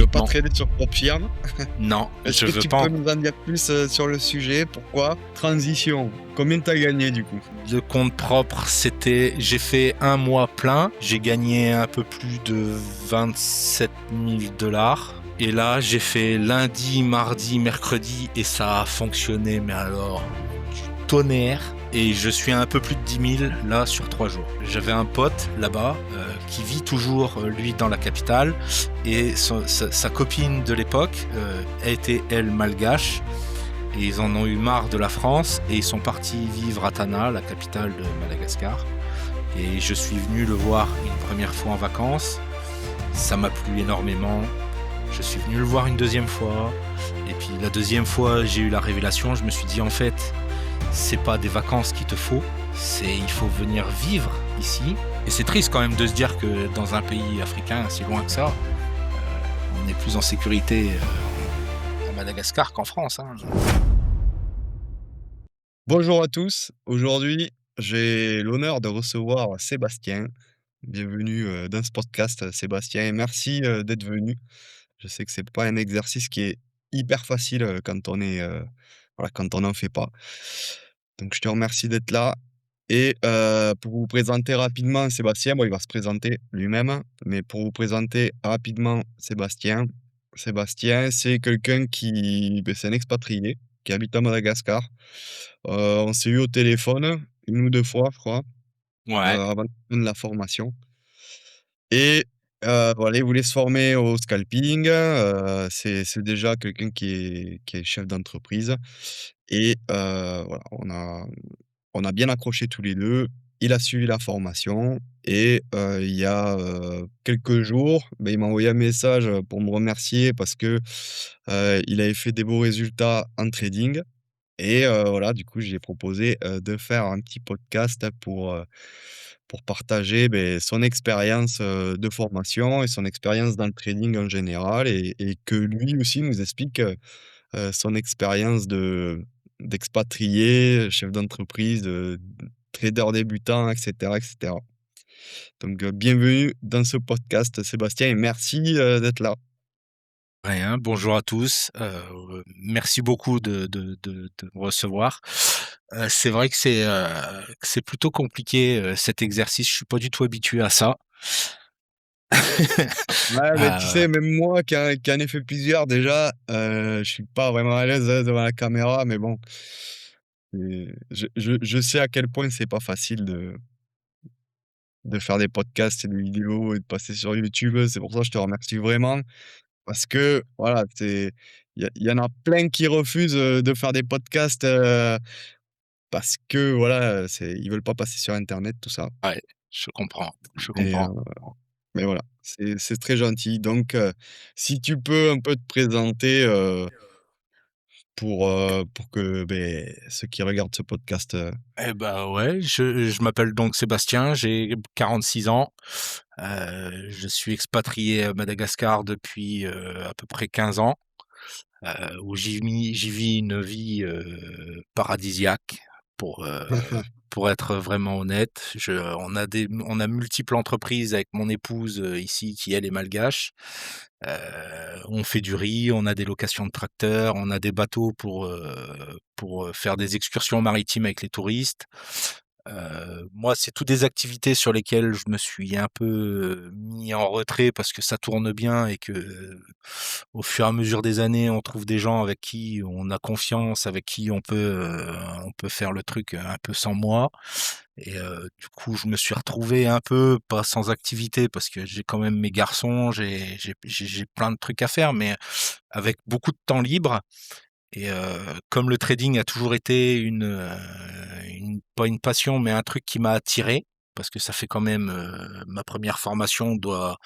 veux pas Non, trader sur ton firme. non, Est-ce je que veux tu pas peux nous en dire plus sur le sujet? Pourquoi? Transition. Combien t'as gagné du coup? de compte propre, j'ai fait un mois plein, j'ai gagné un peu plus de 27 000 $. Et là, j'ai fait lundi, mardi, mercredi et ça a fonctionné, mais alors, du tonnerre. Et je suis à un peu plus de 10 000 là sur 3 jours. J'avais un pote là-bas qui vit toujours, lui, dans la capitale. Et sa copine de l'époque était, elle, malgache. Et ils en ont eu marre de la France et ils sont partis vivre à Tana, la capitale de Madagascar. Et je suis venu le voir une première fois en vacances. Ça m'a plu énormément. Je suis venu le voir une deuxième fois. Et puis la deuxième fois, j'ai eu la révélation. Je me suis dit, en fait, c'est pas des vacances qu'il te faut. Il faut venir vivre ici. Et c'est triste quand même de se dire que dans un pays africain, si loin que ça, on est plus en sécurité à Madagascar qu'en France, hein. Bonjour à tous. Aujourd'hui, j'ai l'honneur de recevoir Sébastien. Bienvenue dans ce podcast, Sébastien. Et merci d'être venu. Je sais que c'est pas un exercice qui est hyper facile quand on est, voilà, quand on n'en fait pas. Donc, je te remercie d'être là. Et pour vous présenter rapidement Sébastien, bon, il va se présenter lui-même, mais pour vous présenter rapidement Sébastien, c'est quelqu'un qui, beh, c'est un expatrié qui habite à Madagascar. On s'est eu au téléphone une ou 2 fois, je crois, Ouais. avant de prendre la formation et voilà, il voulait se former au scalping, c'est déjà quelqu'un qui est chef d'entreprise et voilà, on a bien accroché tous les 2. Il a suivi la formation et il y a quelques jours, beh, il m'a envoyé un message pour me remercier parce que il avait fait des beaux résultats en trading et voilà, du coup, j'ai proposé de faire un petit podcast pour partager, beh, son expérience de formation et son expérience dans le trading en général et que lui aussi nous explique son expérience d'expatrié, chef d'entreprise, trader débutant, et cetera, et cetera. Donc, bienvenue dans ce podcast, Sébastien, et merci d'être là. Rien, bonjour à tous. Merci beaucoup de me recevoir. C'est vrai que c'est plutôt compliqué, cet exercice. Je suis pas du tout habitué à ça. Ouais, mais tu Heu, sais, même moi qui en ai fait plusieurs déjà, je suis pas vraiment à l'aise, devant la caméra, mais bon, je sais à quel point c'est pas facile de faire des podcasts et des vidéos et de passer sur YouTube. C'est pour ça que je te remercie vraiment parce que voilà, il y en a plein qui refusent, de faire des podcasts, parce que voilà, ils veulent pas passer sur internet, tout ça. ouais, je comprends, je Mais, comprends. mais voilà, c'est très gentil. Donc, si tu peux un peu te présenter, pour que, beh, ceux qui regardent ce podcast, Eh ben ouais, je m'appelle donc Sébastien, j'ai 46 ans. Je suis expatrié à Madagascar depuis, à peu près 15 ans, où j'y vis une vie, paradisiaque pour, pour être vraiment honnête. On a multiples entreprises avec mon épouse, ici qui elle est malgache. On fait du riz, on a des locations de tracteurs, on a des bateaux pour faire des excursions maritimes avec les touristes. Moi, c'est toutes des activités sur lesquelles je me suis un peu, mis en retrait parce que ça tourne bien et que, au fur et à mesure des années, on trouve des gens avec qui on a confiance, avec qui on peut faire le truc, un peu sans moi. Et du coup, je me suis retrouvé un peu, pas sans activité parce que j'ai quand même mes garçons, j'ai plein de trucs à faire, mais avec beaucoup de temps libre. Et comme le trading a toujours été pas une passion, mais un truc qui m'a attiré, parce que ça fait quand même, ma première formation doit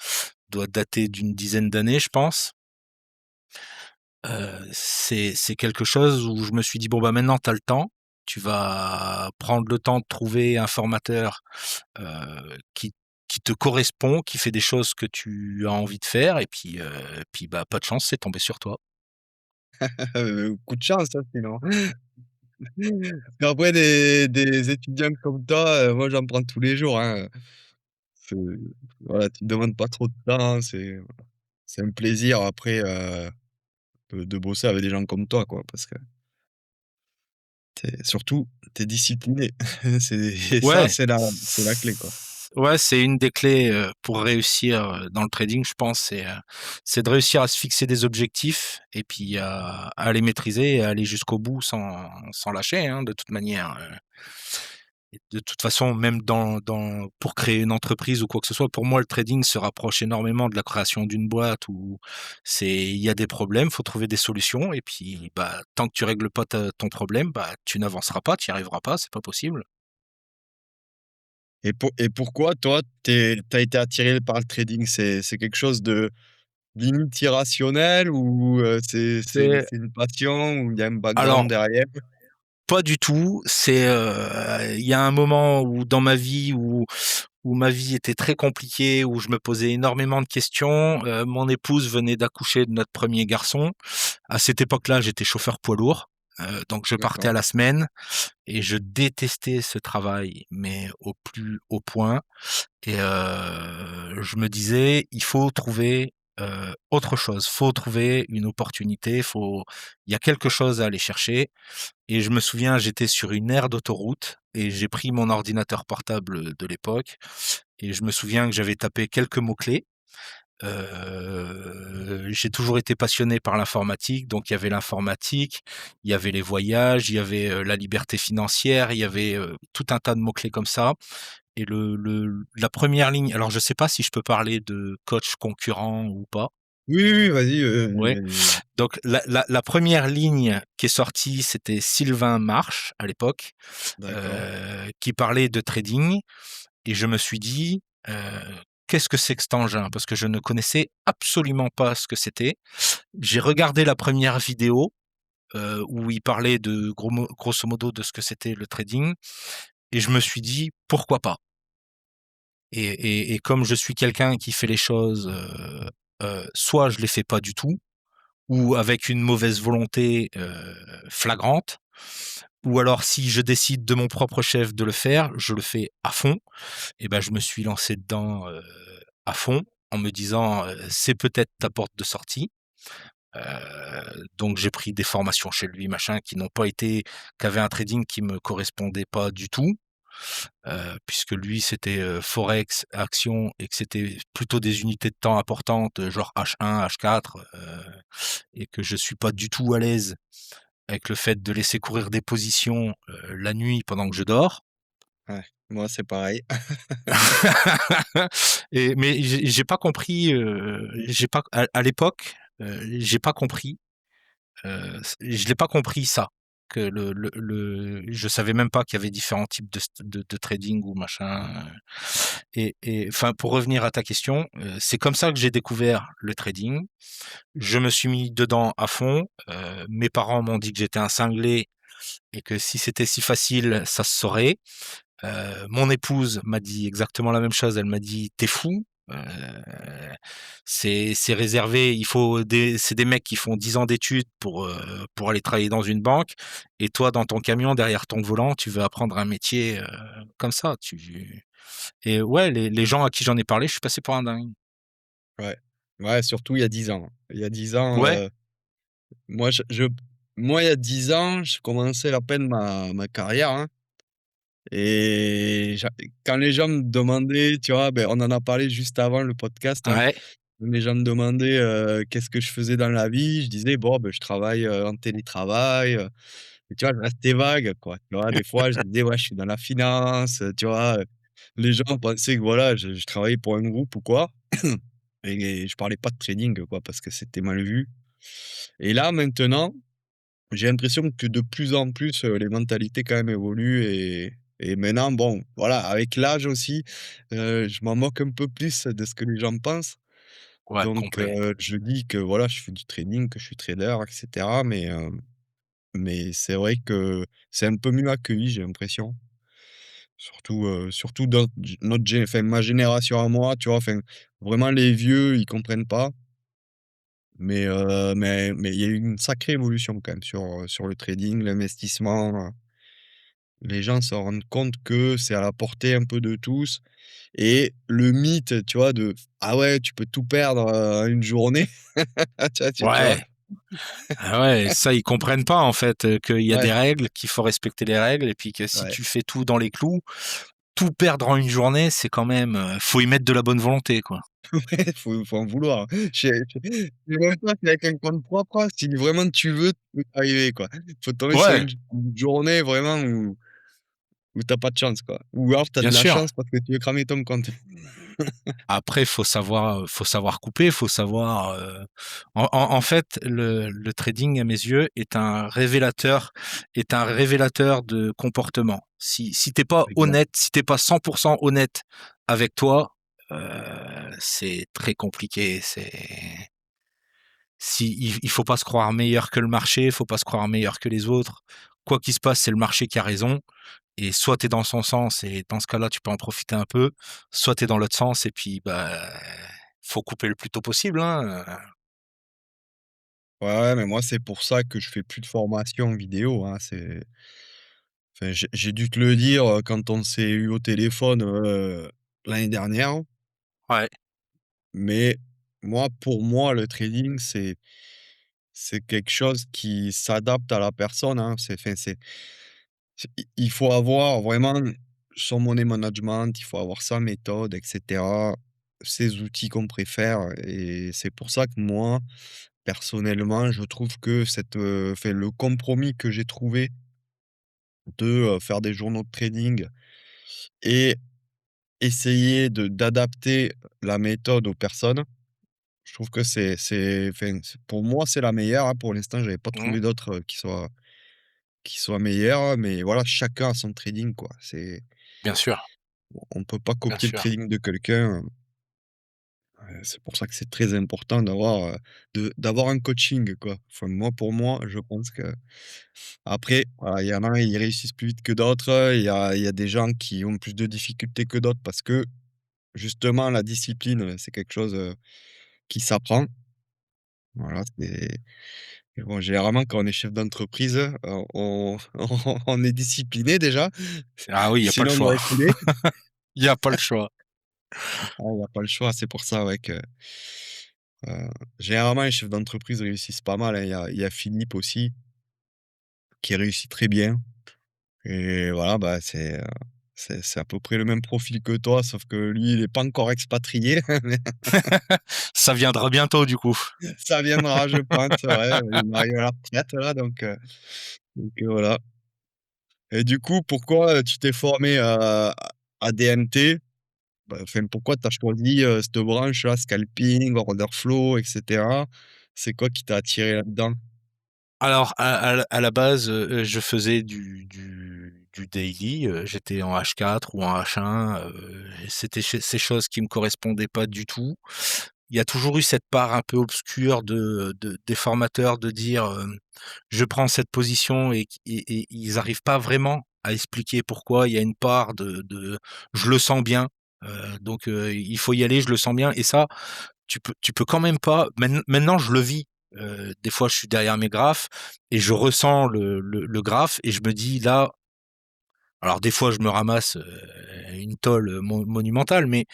dater d'une dizaine d'années, je pense. C'est quelque chose où je me suis dit: «Bon, bah, maintenant tu as le temps, tu vas prendre le temps de trouver un formateur, qui te correspond, qui fait des choses que tu as envie de faire et puis, bah, pas de chance, c'est tombé sur toi». coup de chance, hein, sinon. Parce qu'après des étudiants comme toi, moi j'en prends tous les jours, hein, c'est voilà, tu te demandes pas trop de temps, c'est un plaisir après, de bosser avec des gens comme toi, quoi, parce que tu es discipliné. C'est et ça, Ouais, c'est la clé, quoi. ouais, c'est une des clés, pour réussir, dans le trading, je pense, c'est de réussir à se fixer des objectifs et puis à les maîtriser et à aller jusqu'au bout sans lâcher, hein, de toute manière, et de toute façon, même dans pour créer une entreprise ou quoi que ce soit, pour moi, le trading se rapproche énormément de la création d'une boîte où il y a des problèmes, faut trouver des solutions et puis, bah, tant que tu règles pas ton problème, bah, tu n'avanceras pas, tu y arriveras pas, c'est pas possible. Et pourquoi toi, tu as été attiré par le trading? C'est quelque chose de limite irrationnel ou, C'est c'est une passion ou il y a un alors background derrière? pas du tout. Il y a un moment où dans ma vie où ma vie était très compliquée, où je me posais énormément de questions. Mon épouse venait d'accoucher de notre premier garçon. À cette époque-là, j'étais chauffeur poids lourd, donc je partais à D'accord. la semaine et je détestais ce travail, mais au plus haut point. Et je me disais: «Il faut trouver, autre chose. Faut trouver une opportunité, faut il y a quelque chose à aller chercher». Et je me souviens, j'étais sur une aire d'autoroute et j'ai pris mon ordinateur portable, de l'époque et je me souviens que j'avais tapé quelques mots-clés. J'ai toujours été passionné par l'informatique, donc il y avait l'informatique, il y avait les voyages, il y avait, la liberté financière, il y avait, tout un tas de mots-clés comme ça et la première ligne, alors je sais pas si je peux parler de coach concurrent ou pas? Oui, oui, vas-y, Ouais. Donc la 1 ligne qui est sortie, c'était Sylvain Marche, à l'époque, d'accord. qui parlait de trading et je me suis dit: «Heu, qu'est-ce que c'est que cet engin?» parce que je ne connaissais absolument pas ce que c'était. J'ai regardé la première vidéo, où il parlait de grosso modo de ce que c'était le trading et je me suis dit: «Pourquoi pas?» Et comme je suis quelqu'un qui fait les choses, soit je les fais pas du tout ou avec une mauvaise volonté, flagrante, ou alors si je décide de mon propre chef de le faire, je le fais à fond et ben, je me suis lancé dedans, à fond en me disant, «C'est peut-être ta porte de sortie». Donc j'ai pris des formations chez lui, machin, qui avaient un trading qui me correspondait pas du tout, puisque lui c'était, forex, action et que c'était plutôt des unités de temps importantes, genre H1, H4, et que je suis pas du tout à l'aise avec le fait de laisser courir des positions, la nuit pendant que je dors. Ouais, moi, c'est pareil. Mais j'ai pas compris, j'ai pas à l'époque, j'ai pas compris, je l'ai pas compris ça, que je savais même pas qu'il y avait différents types de trading ou machin, et enfin pour revenir à ta question, c'est comme ça que j'ai découvert le trading. Je me suis mis dedans à fond, mes parents m'ont dit que j'étais un cinglé et que si c'était si facile, ça se saurait. Mon épouse m'a dit exactement la même chose. Elle m'a dit: «Tu es fou, c'est réservé, c'est des mecs qui font 10 ans d'études pour aller travailler dans une banque et toi dans ton camion derrière ton volant, tu veux apprendre un métier, comme ça, tu» et ouais, les gens à qui j'en ai parlé, je suis passé pour un dingue. Ouais. Ouais, surtout il y a 10 ans. Il y a 10 ans, Ouais, moi il y a 10 ans, je commençais à peine ma carrière, hein, et quand les gens me demandaient, tu vois, on en a parlé juste avant le podcast, hein. ouais, Les gens me demandaient, qu'est-ce que je faisais dans la vie? Je disais: «Bon, je travaille, en télétravail», et tu vois, je restais vague, quoi, tu vois? Des fois, je disais: «Ouais, je suis dans la finance», tu vois? Les gens pensaient que voilà, je travaillais pour un groupe ou quoi, et je parlais pas de trading, quoi, parce que c'était mal vu. Et là, maintenant, j'ai l'impression que de plus en plus, les mentalités quand même évoluent, et maintenant, bon, voilà, avec l'âge aussi, je m'en moque un peu plus de ce que les gens pensent. ouais, Donc complet. je dis que voilà, je fais du trading, que je suis trader et cetera, mais c'est vrai que c'est un peu mieux accueilli, j'ai l'impression. Surtout dans notre enfin ma génération à moi, tu vois? Enfin, vraiment les vieux, ils comprennent pas, mais il y a eu une sacrée évolution quand même sur le trading, l'investissement, Les gens se rendent compte que c'est à la portée un peu de tous et le mythe, tu vois, de: «Ah ouais, tu peux tout perdre, en une journée». Tu vois? Ouais, ah ouais, ça ils comprennent pas en fait, qu'il y a des Ouais, règles, qu'il faut respecter les règles et puis que si ouais. tu fais tout dans les clous, tout perdre en une journée, c'est quand même, faut y mettre de la bonne volonté, quoi. Ouais, faut en vouloir. Je sais même pas si avec un compte propre, si vraiment tu veux, tu peux y arriver, quoi. Faut tomber sur Ouais, une journée vraiment où tu as pas de chance, quoi. Ou alors tu as bien de la sûr. chance parce que tu veux cramer ton compte. Après, faut savoir couper, faut savoir, en fait, le trading à mes yeux est un révélateur de comportement. Si tu pas Exact. honnête, si tu pas 100 honnête avec toi, c'est très compliqué. Il faut pas se croire meilleur que le marché, il faut pas se croire meilleur que les autres. Quoi qu'il se passe, c'est le marché qui a raison et soit tu es dans son sens et dans ce cas-là, tu peux en profiter un peu, soit tu es dans l'autre sens et puis, bah, faut couper le plus tôt possible, hein, Ouais, ouais, mais moi, c'est pour ça que je fais plus de formation vidéo, hein. Enfin, j'ai dû te le dire, quand on s'est eu au téléphone, l'année dernière, Ouais. mais moi, pour moi, le trading, c'est quelque chose qui s'adapte à la personne, hein. Il faut avoir vraiment son money management, il faut avoir sa méthode et cetera, ses outils qu'on préfère et c'est pour ça que moi, personnellement, je trouve que enfin, le compromis que j'ai trouvé de, faire des journaux de trading et essayer d'adapter la méthode aux personnes, je trouve que enfin, pour moi, c'est la meilleure, hein. Pour l'instant, j'avais pas Mmh. trouvé d'autres, qui soient meilleures, mais voilà, chacun a son trading, quoi. Bien sûr, On peut pas bien copier le sûr. trading de quelqu'un, c'est pour ça que c'est très important d'avoir un coaching, quoi. Enfin, moi, pour moi, je pense que après, voilà, il y en a, ils réussissent plus vite que d'autres, il y a des gens qui ont plus de difficultés que d'autres parce que, justement, la discipline, c'est quelque chose, qui s'apprend. Voilà, mais bon, généralement, quand on est chef d'entreprise, on on est discipliné déjà, Ah oui, il y a pas le sinon on choix. aurait coulé. Il y a pas le choix. Ah, il y a pas le choix, c'est pour ça, ouais, que Heu, généralement, les chefs d'entreprise réussissent pas mal, hein. Il y a Philippe aussi, qui réussit très bien et voilà, bah, c'est à peu près le même profil que toi, sauf que lui, il est pas encore expatrié, mais Ça viendra bientôt du coup. ça viendra, je pense, ouais, il arrive à la retraite là, donc voilà et du coup, pourquoi, tu t'es formé à DMT? Bah, enfin, pourquoi tu as choisi, cette branche-là, scalping, order flow et cetera? C'est quoi qui t'a attiré là-dedans? Alors à la base, je faisais du daily, j'étais en H4 ou en H1, et c'était ces choses qui me correspondaient pas du tout. Il y a toujours eu cette part un peu obscure des formateurs de dire, «Je prends cette position» et ils arrivent pas vraiment à expliquer pourquoi. Il y a une part de «Je le sens bien», donc il faut y aller, je le sens bien et ça, tu peux quand même pas maintenant je le vis, des fois je suis derrière mes graphes et je ressens le graphe et je me dis: «Là». Alors des fois je me ramasse, une tôle, monumentale, mais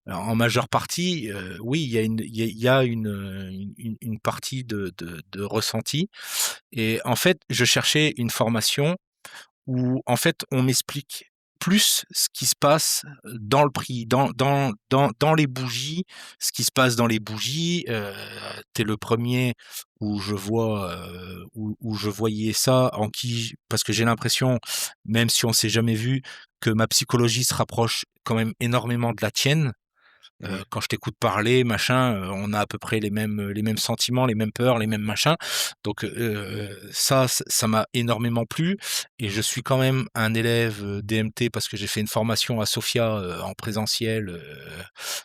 en majeure partie, oui, il y a une partie de ressenti et en fait, je cherchais une formation où en fait, on m'explique plus ce qui se passe dans le prix, dans les bougies, ce qui se passe dans les bougies. Tu le premier où je vois, où je voyais ça, en qui parce que j'ai l'impression, même si on s'est jamais vu, que ma psychologie se rapproche quand même énormément de la tienne. Ouais. Quand je t'écoute parler, machin, on a à peu près les mêmes sentiments, les mêmes peurs, les mêmes machins. Donc, ça m'a énormément plu et je suis quand même un élève, DMT parce que j'ai fait une formation à Sofia, en présentiel,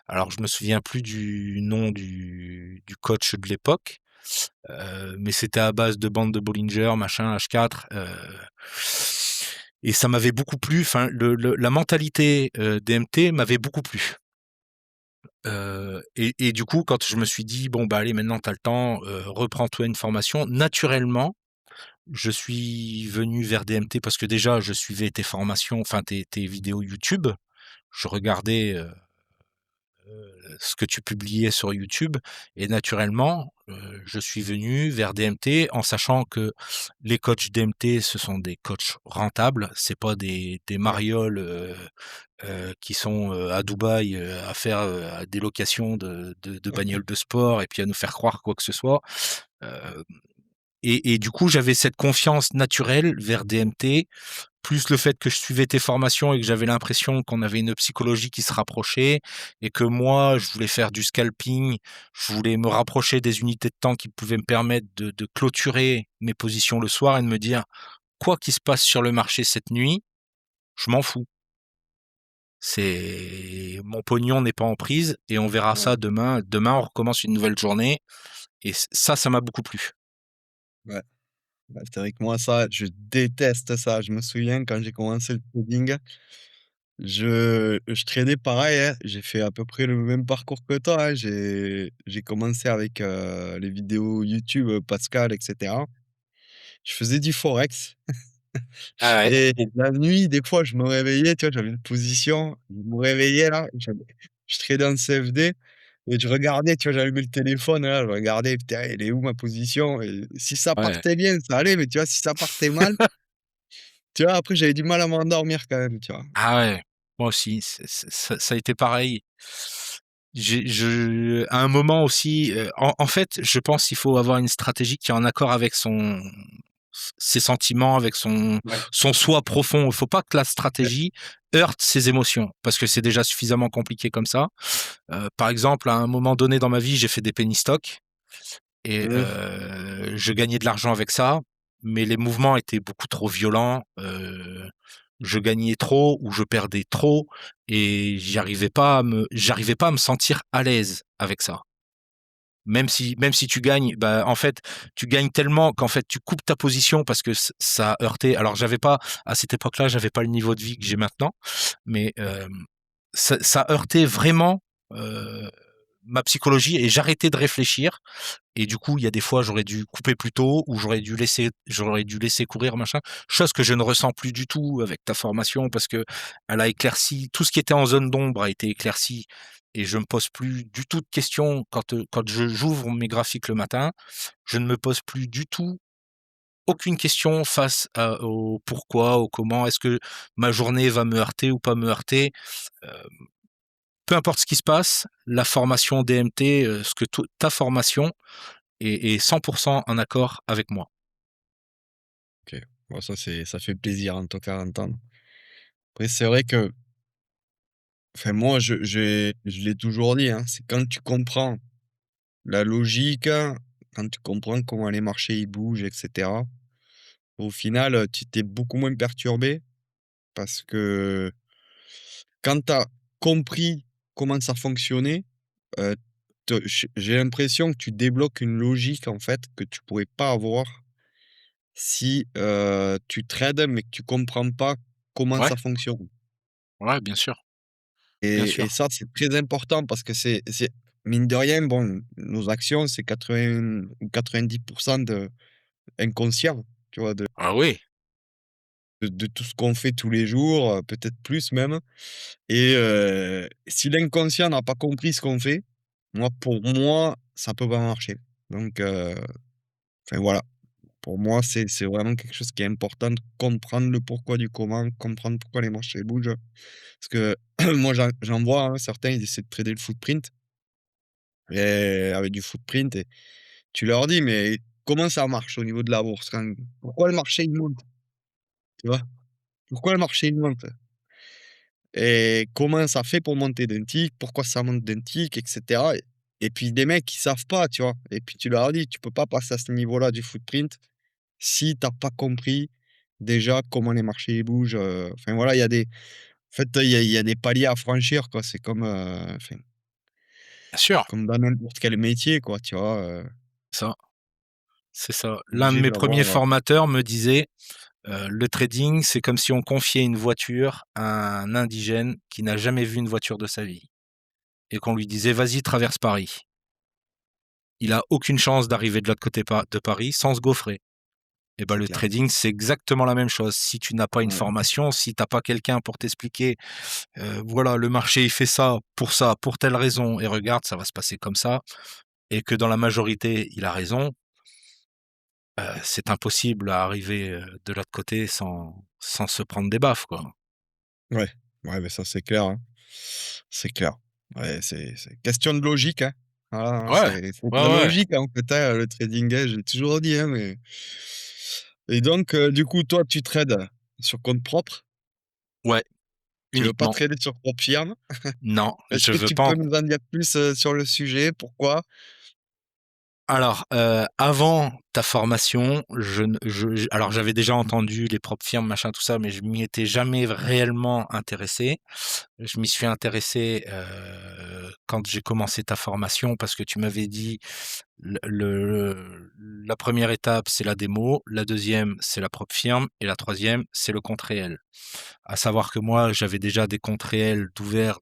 alors je me souviens plus du nom du coach de l'époque, mais c'était à base de bandes de Bollinger, machin, H4, et ça m'avait beaucoup plu. Enfin, la mentalité, DMT m'avait beaucoup plu. Et du coup, quand je me suis dit: «Bon, bah, allez, maintenant tu as le temps, reprends-toi une formation», naturellement, je suis venu vers DMT parce que déjà je suivais tes formations, enfin tes vidéos YouTube. Je regardais, ce que tu publiais sur YouTube et naturellement, je suis venu vers DMT en sachant que les coachs DMT, ce sont des coachs rentables. C'est pas des Ouais. marioles, qui sont, à Dubaï, à faire, des locations de bagnoles de sport et puis à nous faire croire quoi que ce soit. Heu et du coup, j'avais cette confiance naturelle vers DMT, plus le fait que je suivais tes formations et que j'avais l'impression qu'on avait une psychologie qui se rapprochait et que moi, je voulais faire du scalping, je voulais me rapprocher des unités de temps qui pouvaient me permettre de clôturer mes positions le soir et de me dire: «Quoi qu'il se passe sur le marché cette nuit, je m'en fous. C'est mon pognon n'est pas en prise et on verra Ouais. ça demain. Demain, on recommence une nouvelle journée» et ça m'a beaucoup plu. Ouais. Bah, c'est vrai que moi ça, je déteste ça. Je me souviens quand j'ai commencé le trading, je tradais pareil, hein. J'ai fait à peu près le même parcours que toi, hein. J'ai commencé avec, les vidéos YouTube, Pascal et cetera. Je faisais du forex Ah ouais, et la nuit, des fois, je me réveillais, tu vois, j'avais une position, je me réveillais là, je tradais en CFD et je regardais, tu vois, j'allumais le téléphone là, je regardais: «Putain, elle est où ma position?» Et si ça ouais. partait bien, ça allait, mais tu vois, si ça partait mal, tu vois, après j'avais du mal à m'endormir quand même, tu vois? Ah ouais, moi aussi, ça a été pareil. À un moment aussi, en fait, je pense qu'il faut avoir une stratégie qui est en accord avec ses sentiments, avec Ouais. son soi profond. Il faut pas que la stratégie heurte ses émotions, parce que c'est déjà suffisamment compliqué comme ça. Par exemple, à un moment donné dans ma vie, j'ai fait des penny stocks et Mmh. je gagnais de l'argent avec ça, mais les mouvements étaient beaucoup trop violents, je gagnais trop ou je perdais trop et j'arrivais pas à me sentir à l'aise avec ça. Même si tu gagnes, bah, en fait, tu gagnes tellement qu'en fait, tu coupes ta position parce que ça a heurté. Alors j'avais pas à cette époque-là, j'avais pas le niveau de vie que j'ai maintenant, mais ça heurtait vraiment, heu, ma psychologie et j'arrêtais de réfléchir et du coup, il y a des fois, j'aurais dû couper plus tôt ou j'aurais dû laisser courir machin, chose que je ne ressens plus du tout avec ta formation parce que elle a éclairci tout ce qui était en zone d'ombre a été éclairci et je me pose plus du tout de questions quand j'ouvre mes graphiques le matin, je ne me pose plus du tout aucune question face au pourquoi, au comment, est-ce que ma journée va me heurter ou pas me heurter? Heu, Peu importe ce qui se passe, la formation DMT, ce que to ta formation est 100 en accord avec moi. OK. Bon ça c'est ça fait plaisir en tout cas à entendre. Après c'est vrai que enfin moi je l'ai toujours dit, hein, c'est quand tu comprends la logique, quand tu comprends comment les marchés ils bougent et cetera, au final, tu t'es beaucoup moins perturbé parce que quand tu as compris comment ça fonctionnait, heu, te j'ai l'impression que tu débloques une logique en fait que tu pourrais pas avoir si, tu trades mais que tu comprends pas comment Ouais, ça fonctionne. ouais, bien sûr, bien Et sûr. ça, c'est très important parce que c'est mine de rien, bon, nos actions, c'est 80 ou 90 de inconscient, tu vois? Ah oui, De tout ce qu'on fait tous les jours, peut-être plus même. Et si l'inconscient n'a pas compris ce qu'on fait, pour moi, ça peut pas marcher. Donc enfin voilà, pour moi, c'est vraiment quelque chose qui est important de comprendre le pourquoi du comment, comprendre pourquoi les marchés bougent. Parce que moi, j'en vois, hein, certains, ils essaient de trader le footprint et avec du footprint et tu leur dis: «Mais comment ça marche au niveau de la bourse? Pourquoi le marché il monte?» Tu vois? «Pourquoi le marché il monte? Et comment ça fait pour monter d'un tick? Pourquoi ça monte d'un tick?» et cetera. Et puis des mecs qui savent pas, tu vois? Et puis tu leur dis: «Tu peux pas passer à ce niveau-là du footprint si tu as pas compris déjà comment les marchés ils bougent», enfin voilà, il y a des en fait, il y a des paliers à franchir, quoi. C'est comme, enfin, bien sûr, comme dans n'importe quel métier, quoi, tu vois? ça, c'est ça. L'un de Obligé mes d'avoir, premiers formateurs me disait, «Le trading, c'est comme si on confiait une voiture à un indigène qui n'a jamais vu une voiture de sa vie et qu'on lui disait: "Vas-y, traverse Paris". Il a aucune chance d'arriver de l'autre côté de Paris sans se gaufrer». Et ben c'est le clair. trading, c'est exactement la même chose. Si tu n'as pas une Ouais, formation, si tu as pas quelqu'un pour t'expliquer, voilà, le marché, il fait ça, pour telle raison et regarde, ça va se passer comme ça et que dans la majorité, il a raison, c'est impossible à arriver, de l'autre côté sans se prendre des baffes, quoi. ouais, ouais, mais ça, c'est clair, hein. C'est clair. Ouais, c'est question de logique, hein. Voilà, hein, Ouais, c'est de ouais, la ouais, logique, hein, en fait, hein, le trading, hein, j'ai toujours dit, hein, mais et donc du coup, toi, tu trades sur compte propre? ouais, Tu veux pas uniquement. trader sur propre firme? Non, Est-ce je que veux tu pas peux en nous en dire plus, sur le sujet? Pourquoi? alors, avant ta formation, je ne je alors j'avais déjà entendu les propres firmes, machin, tout ça, mais je m'y étais jamais réellement intéressé. Je m'y suis intéressé, quand j'ai commencé ta formation parce que tu m'avais dit la première étape, c'est la démo, la deuxième, c'est la propre firme et la troisième, c'est le compte réel. À savoir que moi, j'avais déjà des comptes réels d'ouverts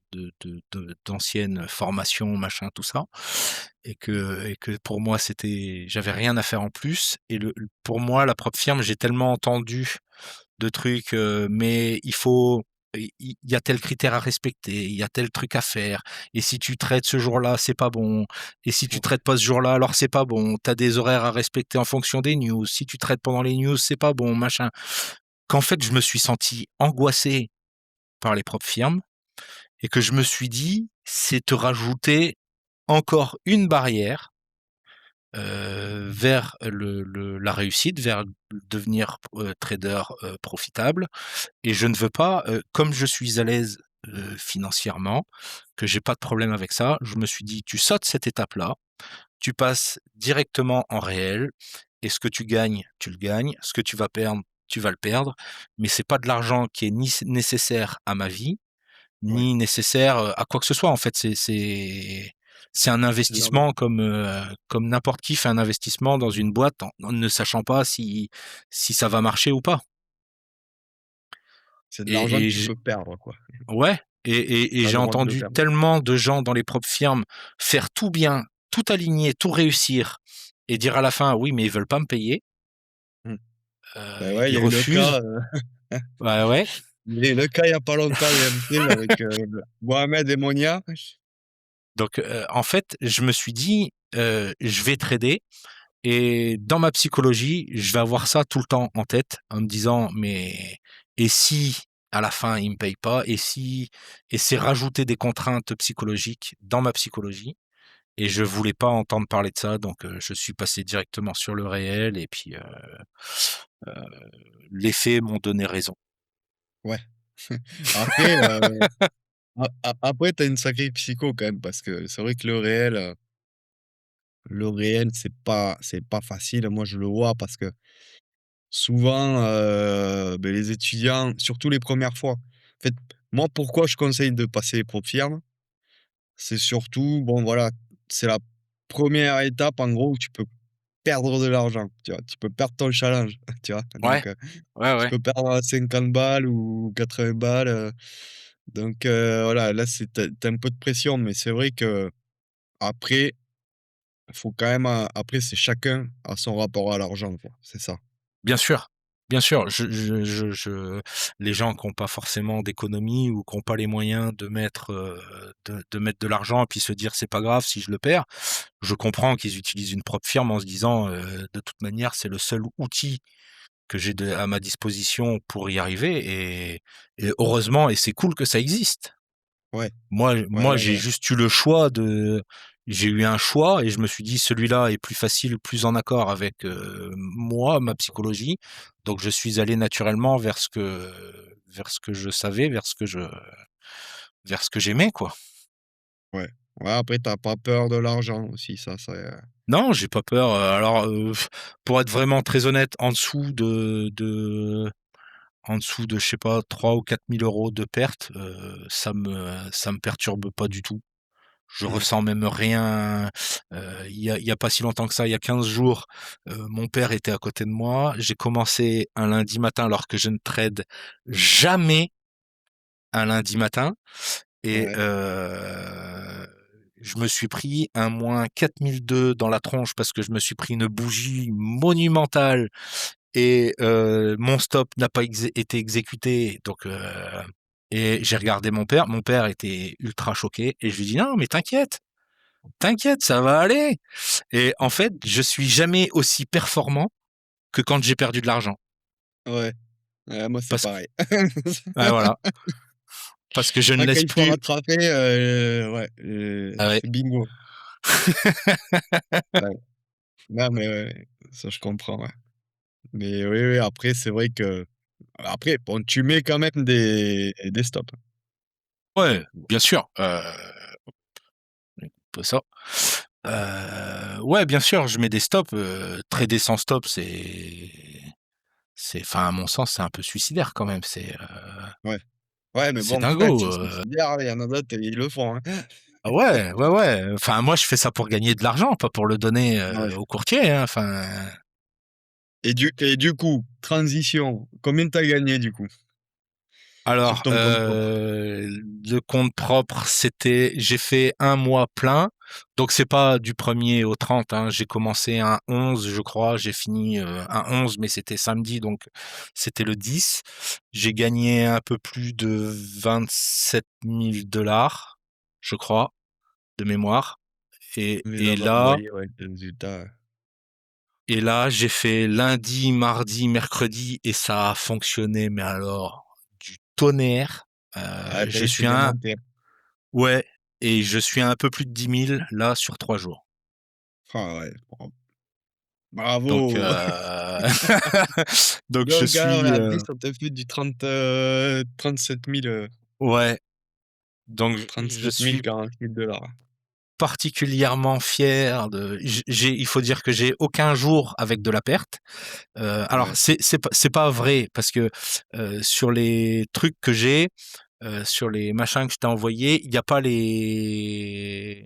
d'anciennes formations, machin, tout ça et que pour moi, j'avais rien à faire en plus et pour moi, la propre firme, j'ai tellement entendu de trucs, mais il y a tel critère à respecter, il y a tel truc à faire et si tu traites ce jour-là, c'est pas bon et si tu Ouais, traites pas ce jour-là, alors c'est pas bon. Tu as des horaires à respecter en fonction des news. Si tu traites pendant les news, c'est pas bon, machin. Qu'en fait, je me suis senti angoissé par les propres firmes et que je me suis dit: «C'est te rajouter encore une barrière, vers la réussite, vers devenir, trader, profitable» et je ne veux pas, comme je suis à l'aise, financièrement, que j'ai pas de problème avec ça, je me suis dit: «Tu sautes cette étape-là, tu passes directement en réel et ce que tu gagnes, tu le gagnes, ce que tu vas perdre, tu vas le perdre, mais c'est pas de l'argent qui est ni nécessaire à ma vie, ouais, ni nécessaire, à quoi que ce soit en fait. C'est un c'est de l'argent investissement comme n'importe qui fait un investissement dans une boîte en ne sachant pas si ça va marcher ou pas c'est de l'argent que et tu peux perdre, quoi. ouais et Tu as j'ai le droit de le entendu perdre. tellement de gens dans les propres firmes faire tout bien, tout aligner, tout réussir et dire à la fin: «Oui, mais ils veulent pas me payer». Mmh. Bah, ouais, il y Ils a eu le refusent. cas, Ouais, ouais. il y a eu le cas il y a pas longtemps de l'MT avec, Mohamed et Monia. Donc en fait, je me suis dit, «Je vais trader» et dans ma psychologie, je vais avoir ça tout le temps en tête en me disant: «Mais et si à la fin ils me payent pas? Et si?» et c'est rajouter des contraintes psychologiques dans ma psychologie. Et je voulais pas entendre parler de ça, donc je suis passé directement sur le réel et puis, heu, les faits m'ont donné raison. Ouais. Après, après tu as une sacrée psycho quand même parce que c'est vrai que le réel c'est pas facile. Moi, je le vois parce que souvent, beh, les étudiants, surtout les premières fois en fait, moi, pourquoi je conseille de passer les propres firmes? C'est surtout, bon, voilà, c'est la première étape en gros où tu peux perdre de l'argent, tu vois? Tu peux perdre ton challenge, tu vois? Ouais, Donc ouais, tu ouais. peux perdre 50 balles ou 80 balles, donc voilà, là, c'est tu as un peu de pression, mais c'est vrai qu'après, il faut quand même, après, c'est chacun a son rapport à l'argent, quoi, c'est ça. Bien sûr, les gens qui ont pas forcément d'économie ou qui ont pas les moyens de mettre de l'argent et puis se dire: «C'est pas grave si je le perds». Je comprends qu'ils utilisent une propre firme en se disant, «De toute manière, c'est le seul outil que j'ai à ma disposition pour y arriver» et heureusement et c'est cool que ça existe. Ouais, ouais, Moi, ouais, j'ai ouais, juste eu le choix de j'ai eu un choix et je me suis dit: «Celui-là est plus facile, plus en accord avec, moi, ma psychologie». Donc je suis allé naturellement vers ce que je savais, vers ce que j'aimais, quoi. ouais. Ouais, après, tu as pas peur de l'argent aussi, ça, c'est, Non, j'ai pas peur, alors, pour être vraiment très honnête, en dessous de, je sais pas, 3 ou 4 000 € de pertes, ça me perturbe pas du tout. Je ouais, ressens même rien, il y a pas si longtemps que ça, il y a 15 jours, mon père était à côté de moi. J'ai commencé un lundi matin alors que je ne trade jamais un lundi matin et ouais, je me suis pris un -4002 dans la tronche parce que je me suis pris une bougie monumentale et mon stop n'a pas été exécuté, donc et j'ai regardé mon père. Mon père était ultra choqué et je lui dis: «Non, mais t'inquiète, ça va aller». Et en fait, je suis jamais aussi performant que quand j'ai perdu de l'argent. Ouais. Ouais, moi, c'est Parce que pareil. ouais, voilà, parce que je ne Ah, quand laisse il faut plus rattraper, ouais, ah ouais. c'est bingo. Ouais. Non, mais ouais, ça, je comprends, ouais. Mais oui, oui, après, c'est vrai que après, bon, tu mets quand même des stops. Ouais, bien sûr, ça. Ouais, bien sûr, je mets des stops, trader sans stop, enfin, à mon sens, c'est un peu suicidaire quand même, Ouais. Ouais, mais c'est bon, dingo, c'est suicidaire, il y en a d'autres, ils le font, hein. ah ouais, ouais, ouais, enfin, moi, je fais ça pour gagner de l'argent, pas pour le donner, Ouais. au courtier, hein, enfin. Et du coup, transition, combien tu as gagné, du coup, sur Alors, ton compte propre? le compte propre, j'ai fait un mois plein, donc c'est pas du 1er au 30, hein. J'ai commencé un 11, je crois, j'ai fini, un 11, mais c'était samedi, donc c'était le 10. J'ai gagné un peu plus de 27 000 $, je crois, de mémoire. Et Tu me les et avais là envoyés, ouais, les résultats. et là, j'ai fait lundi, mardi, mercredi et ça a fonctionné, mais alors du tonnerre. Ah, tu as Je essayé suis de un monter. Ouais, et je suis à un peu plus de 10 000 là sur 3 jours. Ah ouais, bon, Donc bravo! donc je Donc, ah ouais, suis, à 10, ça te fait du 37 000, ouais, donc je 37 000, suis 40 000 $. particulièrement fier de il faut dire que j'ai aucun jour avec de la perte. Alors Ouais. c'est pas vrai parce que, sur les trucs que j'ai, sur les machins que je t'ai envoyés, il y a pas les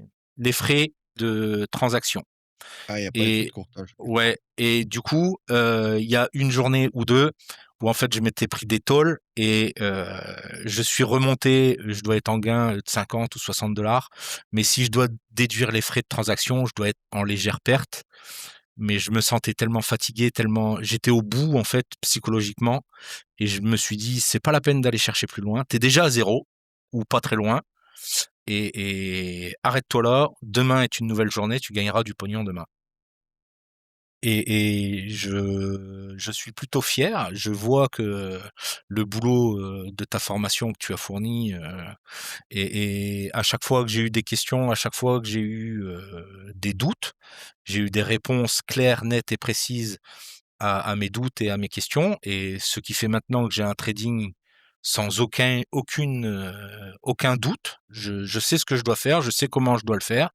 frais de transaction. Ah, il y a pas les frais de Et courtage. ouais, et du coup, il y a une journée ou 2 où en fait je m'étais pris des tôles et je suis remonté, je dois être en gain de 50 ou 60 $. Mais si je dois déduire les frais de transaction, je dois être en légère perte. Mais je me sentais tellement fatigué, tellement j'étais au bout en fait psychologiquement et je me suis dit: «C'est pas la peine d'aller chercher plus loin. Tu es déjà à 0 ou pas très loin et arrête-toi là. Demain est une nouvelle journée, tu gagneras du pognon demain». Et je suis plutôt fier. Je vois que le boulot, de ta formation que tu as fourni, et à chaque fois que j'ai eu des questions, à chaque fois que j'ai eu, des doutes, j'ai eu des réponses claires, nettes et précises à mes doutes et à mes questions, et ce qui fait maintenant que j'ai un trading sans aucun doute. Je sais ce que je dois faire, je sais comment je dois le faire,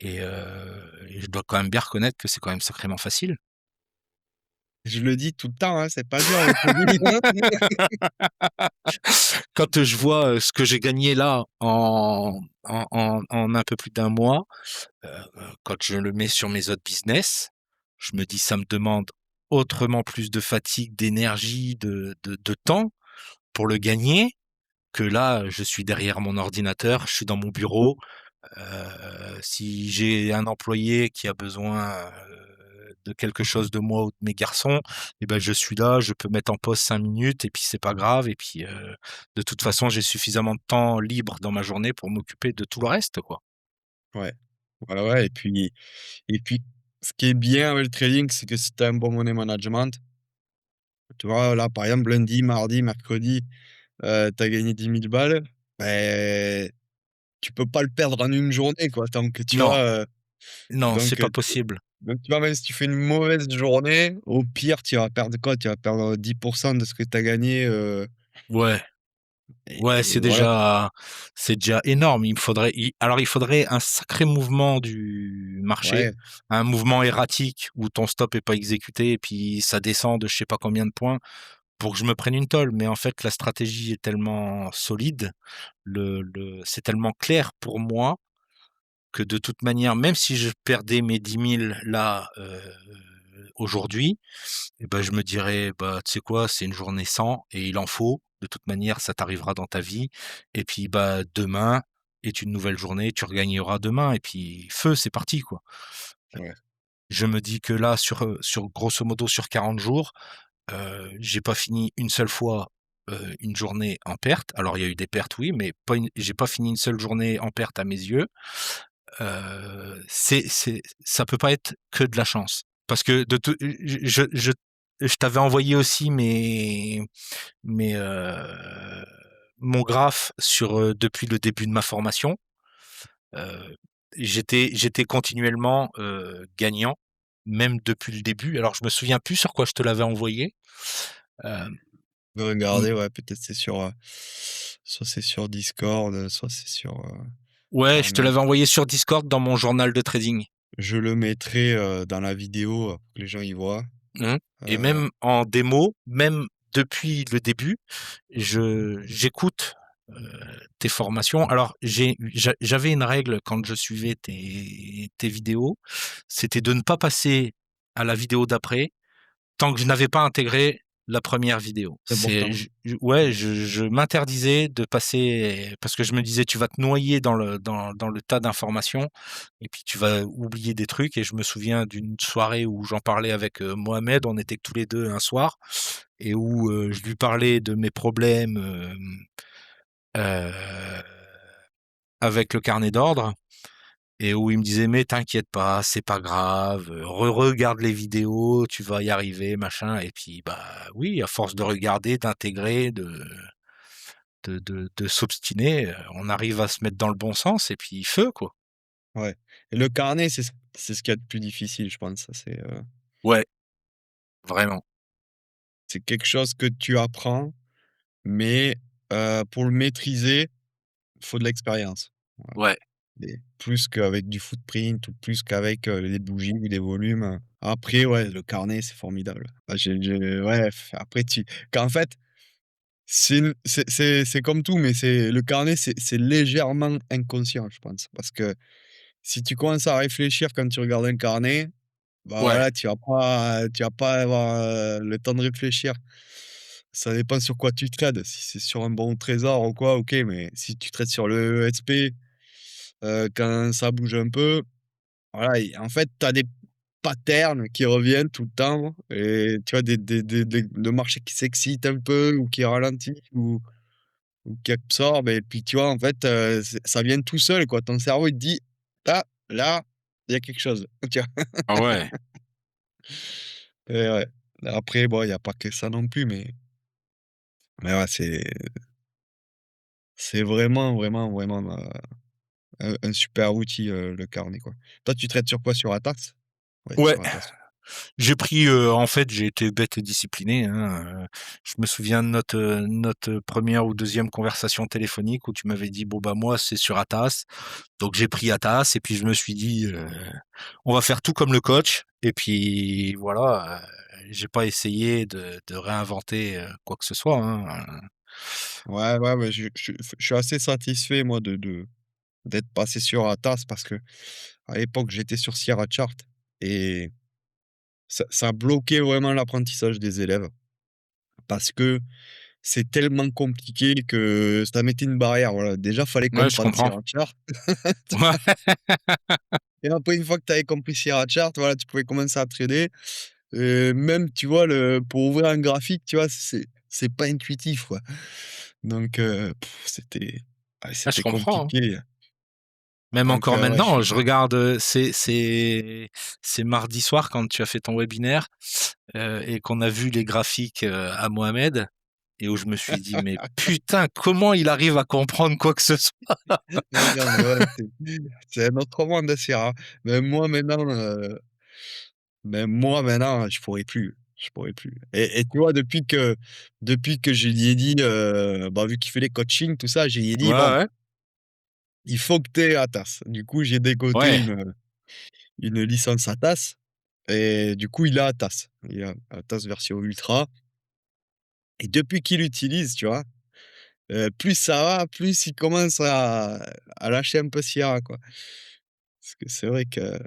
et je dois quand même bien reconnaître que c'est quand même sacrément facile. Je le dis tout le temps, hein, c'est pas dur le trading, hein. Quand je vois, ce que j'ai gagné là en un peu plus d'un mois, quand je le mets sur mes autres business, je me dis: «Ça me demande autrement plus de fatigue, d'énergie, de temps pour le gagner, que là, je suis derrière mon ordinateur, je suis dans mon bureau». Si j'ai un employé qui a besoin, de quelque chose de moi ou de mes garçons, et ben, je suis là, je peux mettre en pause 5 minutes et puis c'est pas grave, et puis, de toute façon, j'ai suffisamment de temps libre dans ma journée pour m'occuper de tout le reste, quoi. Ouais. Ouais, ouais, et puis ce qui est bien avec le trading, c'est que si tu as un bon money management, tu vois, là, par exemple, lundi, mardi, mercredi, tu as gagné 10 000 balles, beh, tu peux pas le perdre en une journée, quoi. Donc tu Non, vois, non, c'est donc pas possible. tu vois, même si tu fais une mauvaise journée, au pire, tu vas perdre quoi? Tu vas perdre 10 de ce que tu as gagné, Ouais, ouais, et voilà, quoi. c'est déjà énorme. Il faudrait un sacré mouvement du marché, Ouais, un mouvement erratique où ton stop est pas exécuté et puis ça descend de je sais pas combien de points pour que je me prenne une tôle. Mais en fait, la stratégie est tellement solide, c'est tellement clair pour moi que de toute manière, même si je perdais mes 10 000 là, aujourd'hui, et ben je me dirais: «Bah, tu sais quoi? C'est une journée sans et il en faut. De toute manière, ça t'arrivera dans ta vie, et puis, bah, demain est une nouvelle journée, tu regagneras demain et puis feu, c'est parti, quoi». ouais, Je me dis que là, sur grosso modo sur 40 jours, j'ai pas fini une seule fois, une journée en perte. Alors il y a eu des pertes, oui, mais pas une j'ai pas fini une seule journée en perte à mes yeux. C'est ça peut pas être que de la chance. Parce que de tout je t'avais envoyé aussi mes, mon graphe sur, depuis le début de ma formation. Heu, j'étais continuellement, gagnant, même depuis le début. Alors je me souviens plus sur quoi je te l'avais envoyé. Hem, Je vais mmh, regarder, ouais, peut-être c'est sur, soit c'est sur Discord, soit c'est sur, ouais, par je te mail. l'avais envoyé sur Discord dans mon journal de trading. Je le mettrai, dans la vidéo, pour que les gens y voient. Mmh, et Heu, même en démo, même depuis le début, j'écoute, tes formations. Alors j'avais une règle quand je suivais tes vidéos, c'était de ne pas passer à la vidéo d'après tant que je n'avais pas intégré la première vidéo. c'est C'est important. je ouais, je m'interdisais de passer parce que je me disais: «Tu vas te noyer dans le tas d'informations et puis tu vas oublier des trucs», et je me souviens d'une soirée où j'en parlais avec, Mohamed, on était que tous les 2 un soir, et où, je lui parlais de mes problèmes, heu, avec le carnet d'ordre, et où il me disait: «Mais t'inquiète pas, c'est pas grave, regarde les vidéos, tu vas y arriver, machin», et puis, bah, oui, à force de regarder, d'intégrer, de s'obstiner, on arrive à se mettre dans le bon sens et puis feu, quoi. Ouais, et le carnet, c'est ce qu'il y a de plus difficile, je pense. Ça, Ouais, vraiment. c'est quelque chose que tu apprends, mais pour le maîtriser, il faut de l'expérience. Voilà, Ouais, et plus qu'avec du footprint ou plus qu'avec, des bougies ou des volumes. Après, ouais, le carnet, c'est formidable. Ah, j'ai ouais, après qu'en fait, c'est comme tout, mais c'est le carnet, c'est légèrement inconscient, je pense. Parce que si tu commences à réfléchir quand tu regardes un carnet, bah, ouais. voilà, tu vas pas avoir, le temps de réfléchir. Ça dépend sur quoi tu trades. Si c'est sur un bon trésor ou quoi, OK, mais si tu trades sur le ESP, quand ça bouge un peu, voilà, et en fait, tu as des patterns qui reviennent tout le temps, et tu vois des le marché qui s'excite un peu ou qui ralentit ou qui absorbe, et puis tu vois, en fait, ça vient tout seul, quoi. Ton cerveau, il te dit: «Ah, là, il y a quelque chose». Tu vois? Ah ouais. Et ouais. Après, bon, il y a pas que ça non plus, mais ouais, c'est vraiment, vraiment, vraiment, un super outil, le carnet, quoi. Toi, tu traites sur quoi? Sur Atas? Ouais, Ouais. sur Atas. J'ai pris, en fait, j'ai été bête et discipliné, hein, je me souviens de notre 1re ou deuxième conversation téléphonique où tu m'avais dit: «Bon, bah, moi, c'est sur Atas». Donc j'ai pris Atas et puis je me suis dit, «On va faire tout comme le coach», et puis voilà, j'ai pas essayé de réinventer, quoi que ce soit, hein, Ouais, ouais, ouais, je suis assez satisfait, moi, d'être passé sur Atas parce qu'à l'époque, j'étais sur Sierra Chart, et ça bloquait vraiment l'apprentissage des élèves parce que c'est tellement compliqué que ça mettait une barrière, voilà. Déjà, fallait Ouais, je comprendre comprends. Sierra Chart. Ouais, Et après, une fois que tu avais compris Sierra Chart, voilà, tu pouvais commencer à trader. Même, tu vois, pour ouvrir un graphique, tu vois, c'est pas intuitif, quoi. Donc c'était ouais, ah, je c'était comprends, hein. compliqué. Même Donc encore ouais, maintenant, je regarde, c'est mardi soir quand tu as fait ton webinaire, et qu'on a vu les graphiques, à Mohamed, et où je me suis dit: «Mais putain, comment il arrive à comprendre quoi que ce soit?» non, non, mais ouais, c'est un autre monde, Sierra. Même moi maintenant, je pourrais plus, je pourrais plus. Et tu vois, depuis que je lui ai dit, bah, vu qu'il fait les coachings, tout ça, je lui ai dit: Ouais, «Bon, ouais. il faut que tu aies Atas». Du coup, j'ai dégoté Ouais. une licence Atas, et du coup, il a Atas. Il a Atas version ultra, et depuis qu'il l'utilise, tu vois, plus ça va, plus il commence à lâcher un peu Sierra, quoi. Parce que c'est vrai que Bah,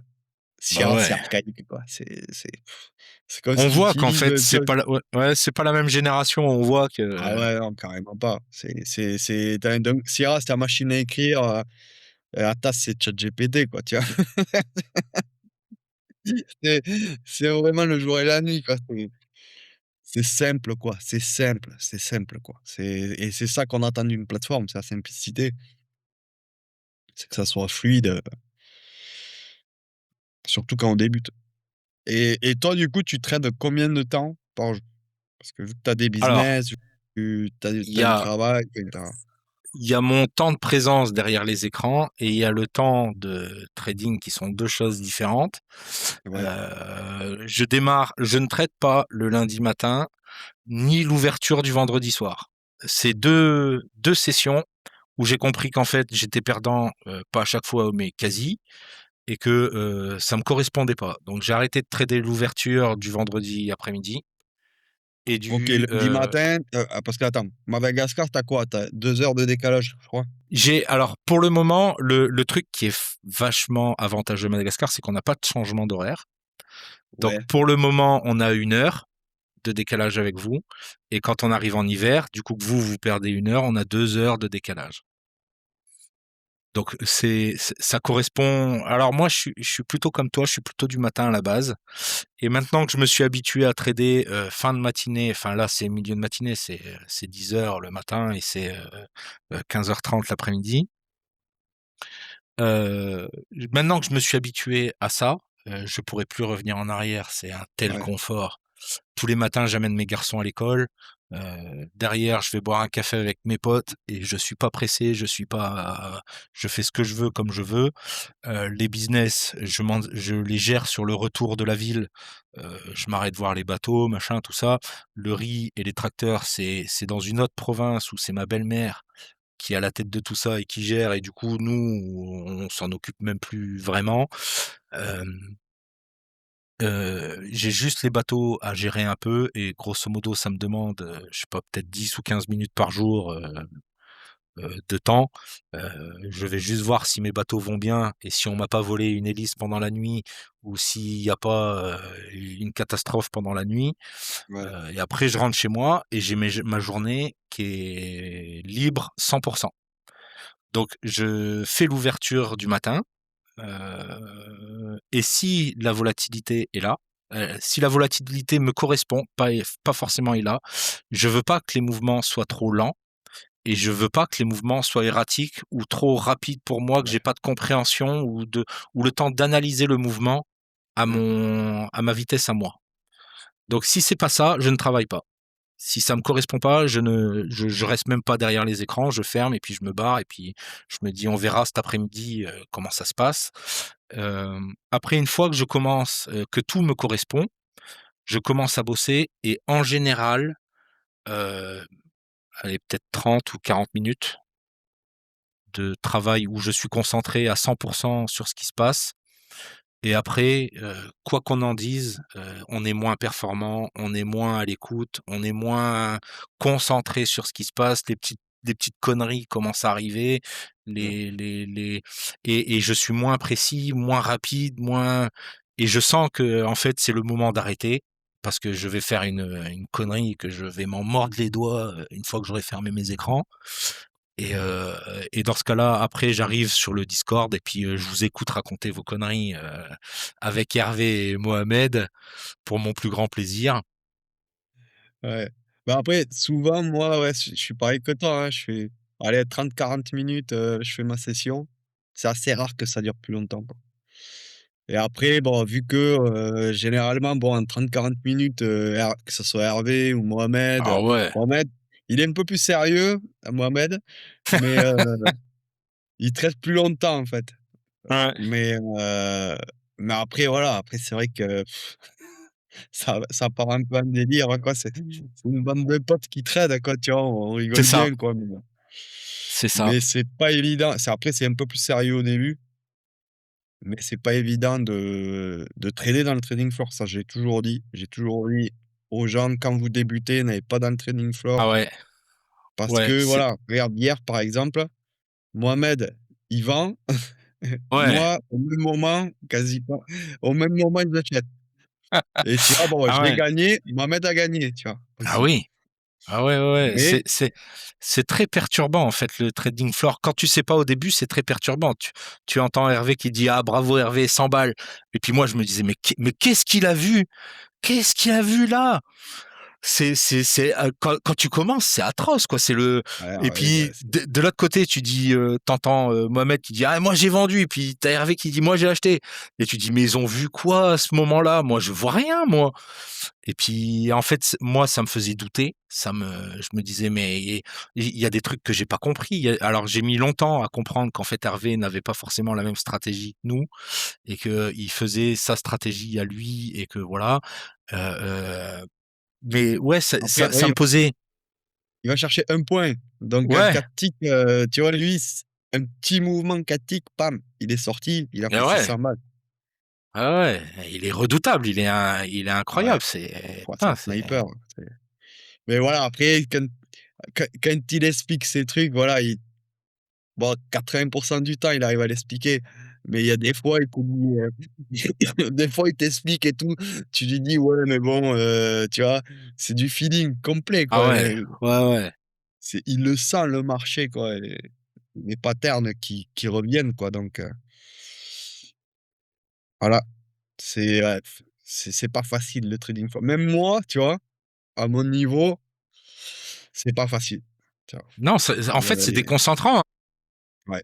Sierra, c'est ouais. archaïque, quoi. C'est comme si On tu voit qu'en utilises, fait, tu c'est vois? pas la ouais, ouais, c'est pas la même génération. On voit Ah que ouais, non, carrément pas. C'est tu donc Sierra, c'est ta machine à écrire, Atas, c'est ChatGPT, quoi, tu vois? C'est c'est vraiment le jour et la nuit, quoi. c'est simple, quoi, c'est simple, quoi. C'est ça qu'on attend d'une plateforme, c'est la simplicité, c'est que ça soit fluide, surtout quand on débute. Et toi, du coup, tu trades combien de temps par jour? Parce que vu que tu as des Alors, business, il tu y as du a travail, et il y a mon temps de présence derrière les écrans et il y a le temps de trading qui sont 2 choses différentes. ouais, Je ne trade pas le lundi matin, ni l'ouverture du vendredi soir. C'est deux sessions où j'ai compris qu'en fait, j'étais perdant, pas à chaque fois, mais quasi, et que, ça me correspondait pas. Donc j'ai arrêté de trader l'ouverture du vendredi après-midi et OK, du, lundi matin, parce que attends, Madagascar, tu as quoi? Tu as 2 heures de décalage, je crois? j'ai alors pour le moment, le truc qui est vachement avantageux à Madagascar, c'est qu'on n'a pas de changement d'horaire. Donc Ouais, pour le moment, on a 1 heure de décalage avec vous et quand on arrive en hiver, du coup que vous perdez 1 heure, on a 2 heures de décalage. Donc ça correspond alors moi je suis plutôt comme toi, je suis plutôt du matin à la base et maintenant que je me suis habitué à trader, fin de matinée, enfin là c'est milieu de matinée, c'est 10 heures le matin et c'est, 15h30 l'après-midi. Maintenant que je me suis habitué à ça, je pourrais plus revenir en arrière, c'est un tel ouais, confort. Tous les matins, j'amène mes garçons à l'école. Derrière, je vais boire un café avec mes potes et je suis pas pressé, je fais ce que je veux comme je veux. Les business, je les gère sur le retour de la ville. Je m'arrête voir les bateaux, machin, tout ça. Le riz et les tracteurs, c'est dans une autre province où c'est ma belle-mère qui est à la tête de tout ça et qui gère et du coup, nous, on s'en occupe même plus vraiment. Hem j'ai juste les bateaux à gérer un peu et grosso modo, ça me demande, je sais pas, peut-être 10 ou 15 minutes par jour, de temps. Je vais juste voir si mes bateaux vont bien et si on m'a pas volé une hélice pendant la nuit ou s'il y a pas, une catastrophe pendant la nuit. ouais, Et après je rentre chez moi et j'ai ma journée qui est libre 100. Donc je fais l'ouverture du matin. Et si la volatilité est là, si la volatilité me correspond, pas forcément est là, je veux pas que les mouvements soient trop lents et je veux pas que les mouvements soient erratiques ou trop rapides pour moi, que ouais, j'ai pas de compréhension ou le temps d'analyser le mouvement ouais, à ma vitesse à moi. Donc si c'est pas ça, je ne travaille pas. Si ça me correspond pas, je reste même pas derrière les écrans, je ferme et puis je me barre et puis je me dis: «On verra cet après-midi, comment ça se passe». Après une fois que je commence, que tout me correspond, je commence à bosser et en général, heu, allez peut-être 30 ou 40 minutes de travail où je suis concentré à 100 sur ce qui se passe et après, quoi qu'on en dise, on est moins performant, on est moins à l'écoute, on est moins concentré sur ce qui se passe, les petites conneries commencent à arriver, ouais, les et je suis moins précis, moins rapide, moins et je sens que en fait, c'est le moment d'arrêter parce que je vais faire une connerie et que je vais m'en mordre les doigts, une fois que j'aurai fermé mes écrans. Et heu et dans ce cas-là, après, j'arrive sur le Discord et puis, je vous écoute raconter vos conneries, avec Hervé et Mohamed pour mon plus grand plaisir. ouais. Bah, après, souvent, moi, ouais, je suis pareil que toi, hein, je fais, allez, 30-40 minutes, je fais ma session. C'est assez rare que ça dure plus longtemps, quoi. Et après, bon, vu que, généralement, bon, en 30-40 minutes, que ce soit Hervé ou Mohamed, Ah ouais, Mohamed, il est un peu plus sérieux, Mohamed, mais il traite plus longtemps, en fait. ouais, Mais après, voilà, après, c'est vrai que ça part un peu en délire, quoi. C'est une bande de potes qui traînent, quoi, tu vois? On c'est rigole ça, bien, quoi, c'est ça. mais c'est pas évident. C'est un peu plus sérieux au début, mais c'est pas évident de trader dans le trading floor. Ça, j'ai toujours dit. J'ai toujours dit aux gens: «Quand vous débutez, n'allez pas dans le trading floor» Ah ouais, parce ouais, que c'est voilà, regarde, hier, par exemple, Mohamed, il vend. ouais, Moi, au même moment, quasiment au même moment, j'achète et tu vois, bon, ah j'ai ouais, gagné, Mohamed a gagné, tu vois? ah Aussi. oui, ah ouais, ouais, ouais, Mais c'est très perturbant, en fait, le trading floor. Quand tu sais pas au début, c'est très perturbant. Tu entends Hervé qui dit: «Ah bravo Hervé, 100 balles» et puis moi, je me disais: «Mais qu'est-ce qu'il a vu? Qu'est-ce qu'il a vu là?» quand tu commences, c'est atroce, quoi. C'est le Ouais, Et ouais, bah, puis de l'autre côté, tu dis, t'entends Mohamed qui dit ah moi j'ai vendu, et puis t'as Hervé qui dit moi j'ai acheté, et tu dis mais ils ont vu quoi à ce moment-là? Moi je vois rien, moi. Et puis en fait, moi ça me faisait douter, je me disais mais il y a des trucs que j'ai pas compris. Alors j'ai mis longtemps à comprendre qu'en fait Hervé n'avait pas forcément la même stratégie que nous, et que il faisait sa stratégie à lui, et que voilà. Euh, euh, mais ouais, après, ça oui, me posait. il va chercher un point. Donc un Ouais, 4 ticks, tu vois, lui, un petit mouvement 4 ticks, pam, il est sorti, il a et fait ouais, 600 balles. ah ouais, il est redoutable, il est Ouais, incroyable. C'est ouais, c'est un putain, c'est sniper. Mais voilà, après, quand il explique ces trucs, voilà, bon, 80 du temps, il arrive à l'expliquer. Mais il y a des fois, il te dit, des fois, il t'explique et tout. Tu lui dis: «Ouais, mais bon, tu vois?» C'est du feeling complet, ah quoi, ouais, ouais, ouais. il le sent, le marché, quoi, les patterns qui reviennent, quoi, donc voilà. C'est ouais, c'est pas facile le trading floor. Même moi, tu vois, à mon niveau, c'est pas facile, tu vois? Non, Faut en dire fait, la c'est vérité. déconcentrant, hein. Ouais.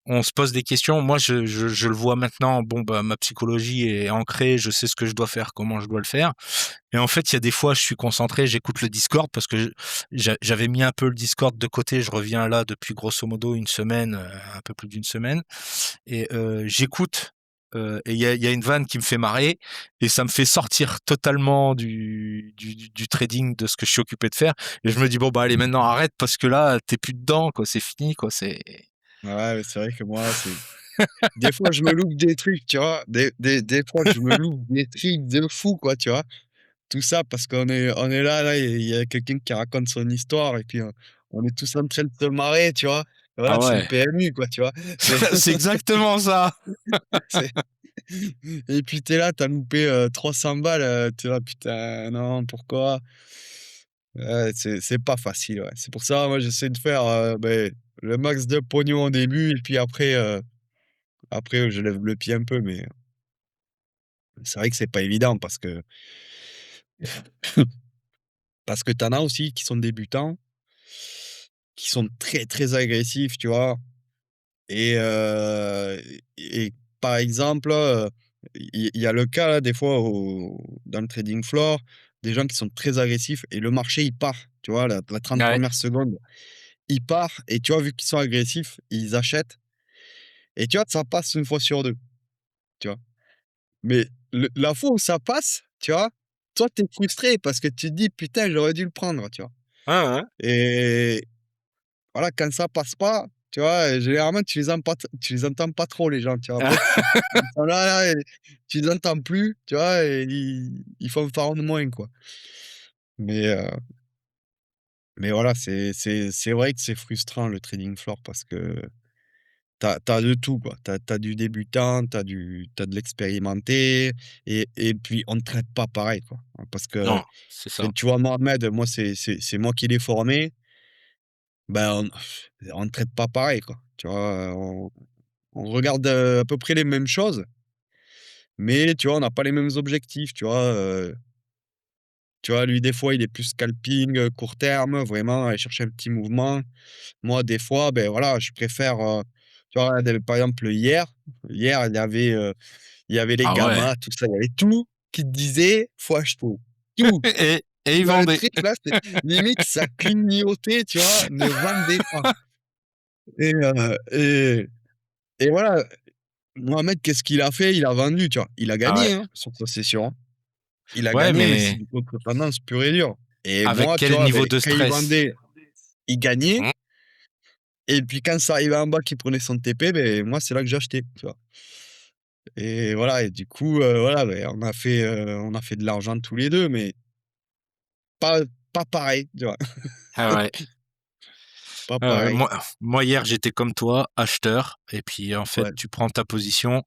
On se pose des questions. Moi, je le vois maintenant. Bon, bah, ma psychologie est ancrée. Je sais ce que je dois faire, comment je dois le faire. Et en fait, il y a des fois, je suis concentré, j'écoute le Discord parce que j'avais mis un peu le Discord de côté. Je reviens là depuis grosso modo une semaine, un peu plus d'une semaine. Et j'écoute, et il y a une vanne qui me fait marrer, et ça me fait sortir totalement du trading, de ce que je suis occupé de faire, et je me dis: «Bon, bah, allez, maintenant arrête parce que là, t'es plus dedans, quoi, c'est fini, quoi, c'est». Ouais, mais c'est vrai que moi, c'est des fois, je me loupe des trucs, tu vois? Des fois, je me loupe des trucs de fou, quoi, tu vois? Tout ça parce qu'on est là, il y a quelqu'un qui raconte son histoire et puis, on est tous en train de se marrer, tu vois? Ah Voilà, c'est le ouais, PMU, quoi, tu vois? C'est c'est exactement ça. c'est et puis tu es là, tu as loupé, 300 balles, tu es là: «Putain, non, pourquoi?» Ouais, c'est pas facile, ouais. C'est pour ça, moi, j'essaie de faire, le max de pognon au début et puis après, après, je lève le pied un peu, mais c'est vrai que c'est pas évident parce que tu en as aussi qui sont débutants, qui sont très, très agressifs, tu vois? Et par exemple, il y a le cas là des fois dans le trading floor, des gens qui sont très agressifs et le marché il part, tu vois? La 30 Ouais. 1 secondes, il part et tu vois, vu qu'ils sont agressifs, ils achètent et tu vois, ça passe une fois sur 2, tu vois? Mais la fois où ça passe, tu vois, toi, tu es frustré parce que tu te dis: «Putain, j'aurais dû le prendre», tu vois? Ouais, ouais. Et voilà, quand ça passe pas, tu vois, généralement, tu les entends pas trop les gens, tu vois? Après, ils sont là et tu les entends plus, tu vois? Et ils font pharaon de moins, quoi. Mais mais voilà, c'est vrai que c'est frustrant le trading floor parce que t'as de tout, quoi. T'as du débutant, t'as de l'expérimenté et puis on ne traite pas pareil, quoi. Parce que Non, c'est quand ça. tu vois Mohamed, moi, c'est moi qui l'ai formé, ben, on ne traite pas pareil, quoi. Tu vois? On regarde, à peu près les mêmes choses, mais tu vois, on n'a pas les mêmes objectifs, tu vois, lui, des fois, il est plus scalping, court terme, vraiment aller chercher un petit mouvement. Moi, des fois, ben, voilà, je préfère, tu vois, par exemple, hier, il y avait les Ah ouais. gammas, tout ça, il y avait tout qui te disait: «Faut acheter». Tout. Et ils Dans le vendaient. truc là, c'est limite ça clignotait, tu vois? Ne vendez pas et voilà, Mohamed, qu'est-ce qu'il a fait? Il a vendu, tu vois? Il a Ah ouais. gagné, hein, sur sa session, hein. Il a Ouais, gagné, mais c'est mais du contre-tendance pur et dur et avec moi, tu quel vois, niveau beh, de quand il stress? vendait, il gagnait Mmh. et puis quand ça arrivait en bas, qu'il prenait son TP, beh, moi, c'est là que j'achetais, tu vois? Et voilà et du coup, voilà, beh, on a fait de l'argent tous les 2 mais pas pas pareil, tu vois? Ah ouais. Pas Ouais, ouais. pareil. Moi hier, j'étais comme toi, acheteur, et puis en fait, Ouais. tu prends ta position,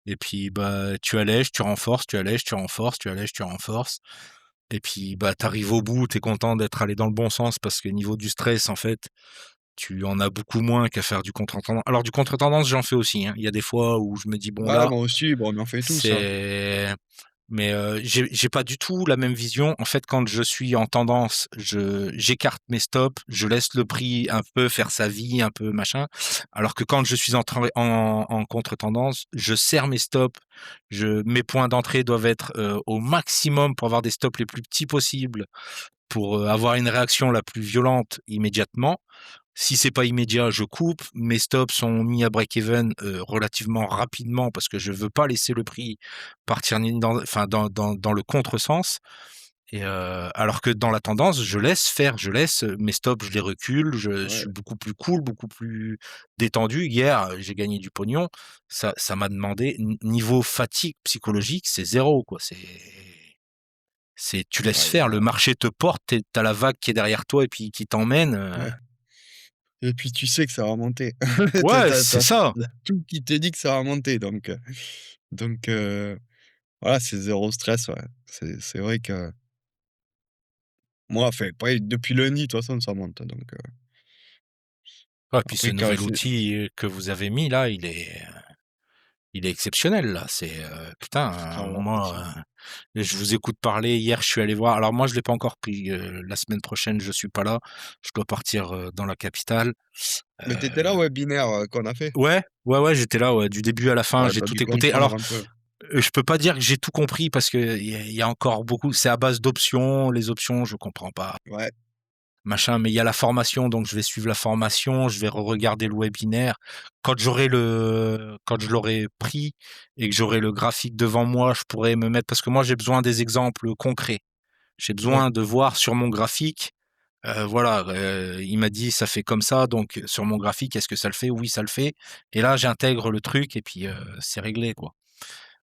et puis bah tu allèges, tu renforces, tu allèges, tu renforces, tu allèges, tu renforces, et puis bah tu arrives au bout, tu es content d'être allé dans le bon sens parce que niveau du stress, en fait, tu en as beaucoup moins qu'à faire du contre-tendance. Alors du contre-tendance, j'en fais aussi, hein. Il y a des fois où je me dis bon Ouais, là, moi aussi, bon, on en fait tous, hein. c'est Mais j'ai pas du tout la même vision. En fait, quand je suis en tendance, j'écarte mes stops, je laisse le prix un peu faire sa vie, un peu machin. Alors que quand je suis en contre-tendance, je serre mes stops, mes points d'entrée doivent être, au maximum pour avoir des stops les plus petits possibles, pour, avoir une réaction la plus violente immédiatement. Si c'est pas immédiat, je coupe. Mes stops sont mis à break-even, relativement rapidement parce que je veux pas laisser le prix partir ni dans enfin dans le contresens et alors que dans la tendance, je laisse faire, je laisse, mes stops, je les recule, je Ouais, suis beaucoup plus cool, beaucoup plus détendu. Hier, j'ai gagné du pognon. Ça m'a demandé niveau fatigue psychologique, c'est zéro quoi. C'est tu laisses ouais, il y faire, le a marché te porte, tu la vague qui est derrière toi et puis qui t'emmène, ouais et puis tu sais que ça va monter. Tu ouais, as c'est ça. tout qui te dit que ça va monter donc voilà, c'est zéro stress, ouais. C'est vrai que moi, enfin, pareil, depuis lundi, de toute façon, ça monte donc Ouais, puis ce après quand nouvel c'est outil, que vous avez mis là, il est exceptionnel là. C'est, putain, ah ouais, moi, je vous écoute parler. Hier, je suis allé voir alors moi, je l'ai pas encore pris, la semaine prochaine, je suis pas là. Je dois partir, dans la capitale. mais tu étais là au Heu, webinaire, qu'on a fait? ouais, ouais, ouais, j'étais là, ouais, du début à la fin, Ouais, j'ai tu as tout dû écouté. comprendre Alors, un peu. je peux pas dire que j'ai tout compris parce qu'il y a encore beaucoup c'est à base d'options. Les options, je comprends pas. Ouais, Machin, mais il y a la formation, donc je vais suivre la formation, je vais re-regarder le webinaire. Quand je l'aurai pris et que j'aurai le graphique devant moi, je pourrai me mettre parce que moi j'ai besoin des exemples concrets. J'ai ouais, besoin de voir sur mon graphique, voilà, il m'a dit: «Ça fait comme ça, donc sur mon graphique, est-ce que ça le fait?» «Oui, ça le fait» et là j'intègre le truc et puis, c'est réglé, quoi.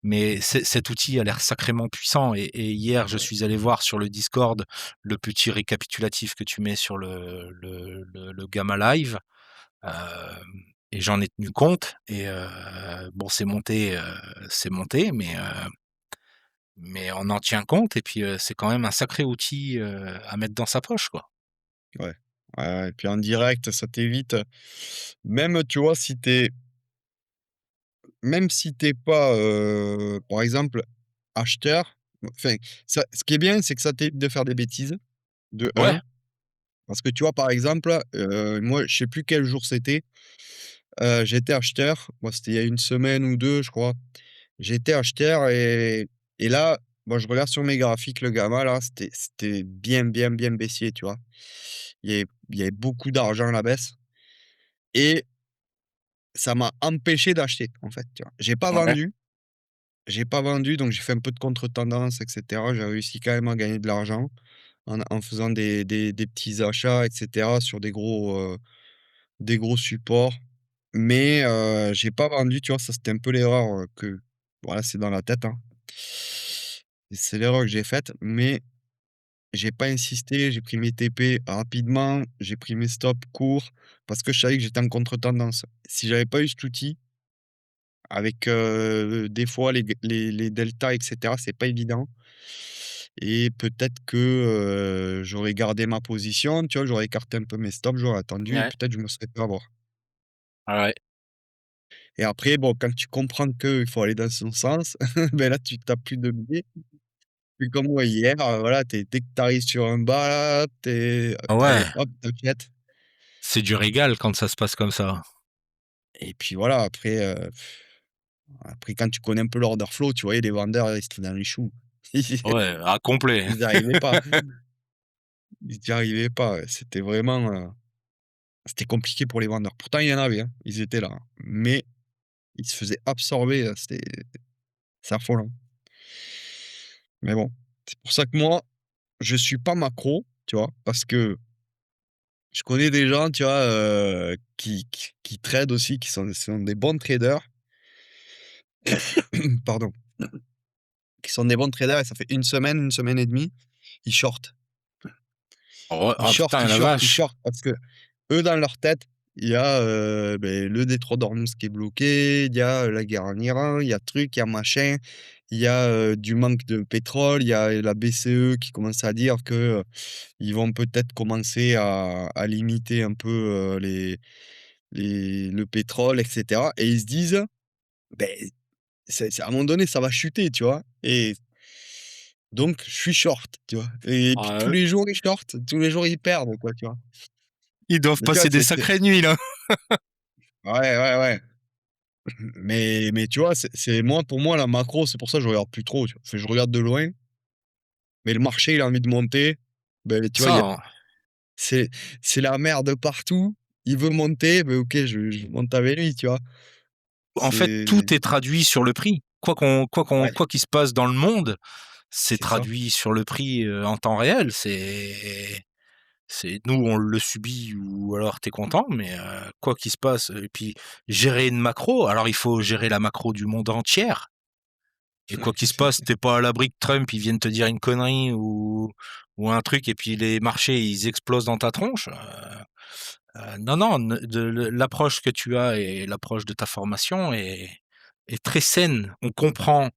Mais cet outil a l'air sacrément puissant et hier, je ouais, suis allé voir sur le Discord le petit récapitulatif que tu mets sur le Gamma Live, hem et j'en ai tenu compte et bon, c'est monté, mais on en tient compte et puis, c'est quand même un sacré outil, à mettre dans sa poche, quoi. ouais. Ouais, ouais et puis en direct, ça t'évite, même, tu vois, si tu es même si tu es pas, par exemple, acheteur, enfin, ça ce qui est bien, c'est que ça t'évite de faire des bêtises, de Ouais, un parce que, tu vois, par exemple, moi, je sais plus quel jour c'était, j'étais acheteur, moi, c'était il y a une semaine ou 2, je crois. J'étais acheteur et là, moi, je regarde sur mes graphiques, le gamma, là, c'était bien, bien, bien baissier, tu vois? Il y avait beaucoup d'argent à la baisse et ça m'a empêché d'acheter, en fait, tu vois? ouais, J'ai pas vendu, donc j'ai fait un peu de contre-tendance et cetera. J'ai réussi quand même à gagner de l'argent en faisant des petits achats et cetera sur des gros supports. Mais j'ai pas vendu, tu vois? Ça, c'était un peu l'erreur, que voilà, c'est dans la tête, hein. Et c'est l'erreur que j'ai faite, mais j'ai pas insisté, j'ai pris mes TP rapidement, j'ai pris mes stops courts parce que je savais que j'étais en contre-tendance. Si j'avais pas eu cet outil avec, des fois les deltas et cetera, c'est pas évident et peut-être que, j'aurais gardé ma position, tu vois? J'aurais écarté un peu mes stops, j'aurais attendu et ouais, peut-être je me serais fait avoir. ouais, Et après, bon, quand tu comprends qu'il faut aller dans son sens, ben là, tu as plus de biais. Plus comme moi hier, voilà, dès que tu arrives sur un bas là, allez ouais, hop, tu achètes c'est du régal quand ça se passe comme ça. et puis voilà, après quand tu connais un peu l'order flow, tu voyais les vendeurs, ils se tenaient dans les choux. Ouais, à complet. Ils y arrivaient pas. Ils y arrivaient pas, ouais. C'était compliqué pour les vendeurs. Pourtant, il y en avait, hein, ils étaient là, hein, mais ils se faisaient absorber, c'est affolant. Mais bon, c'est pour ça que moi, je suis pas macro, tu vois? Parce que je connais des gens, tu vois, qui tradent aussi, qui sont des bons traders, pardon, qui sont des bons traders et ça fait une semaine et demie, ils shortent. Oh Ils ah shortent, putain ils la shortent, ils vache! shortent parce que eux dans leur tête, il y a, le détroit d'Ormuz qui est bloqué, il y a, la guerre en Iran, il y a truc, il y a machin, il y a, du manque de pétrole, il y a la BCE qui commence à dire que, ils vont peut-être commencer à limiter un peu, le pétrole et cetera et ils se disent: «Beh, c'est à un moment donné, ça va chuter», tu vois? Et donc je suis short, tu vois? Et puis Ah tous ouais. les jours ils short, tous les jours ils perdent quoi, tu vois? Ils doivent Mais tu vois, passer des c'est sacrées nuits là. ouais, ouais, ouais, mais tu vois, c'est moi pour moi la macro, c'est pour ça que je regarde plus trop, tu vois? Enfin, je regarde de loin, mais le marché il a envie de monter, beh, tu vois, il y a Ça, c'est c'est la merde partout, il veut monter, beh, OK, je monte avec lui, tu vois? en fait, C'est tout est traduit sur le prix. ouais, Quoi qu'il se passe dans le monde, c'est c'est ça. traduit sur le prix, en temps réel. C'est nous, on le subit ou alors tu es content, mais quoi qu'il se passe et puis gérer une macro, alors il faut gérer la macro du monde entière et quoi qu'il se passe, tu es pas à l'abri que Trump, il vienne te dire une connerie ou un truc et puis les marchés, ils explosent dans ta tronche. Non, non, ne de l'approche que tu as et l'approche de ta formation est très saine. On comprend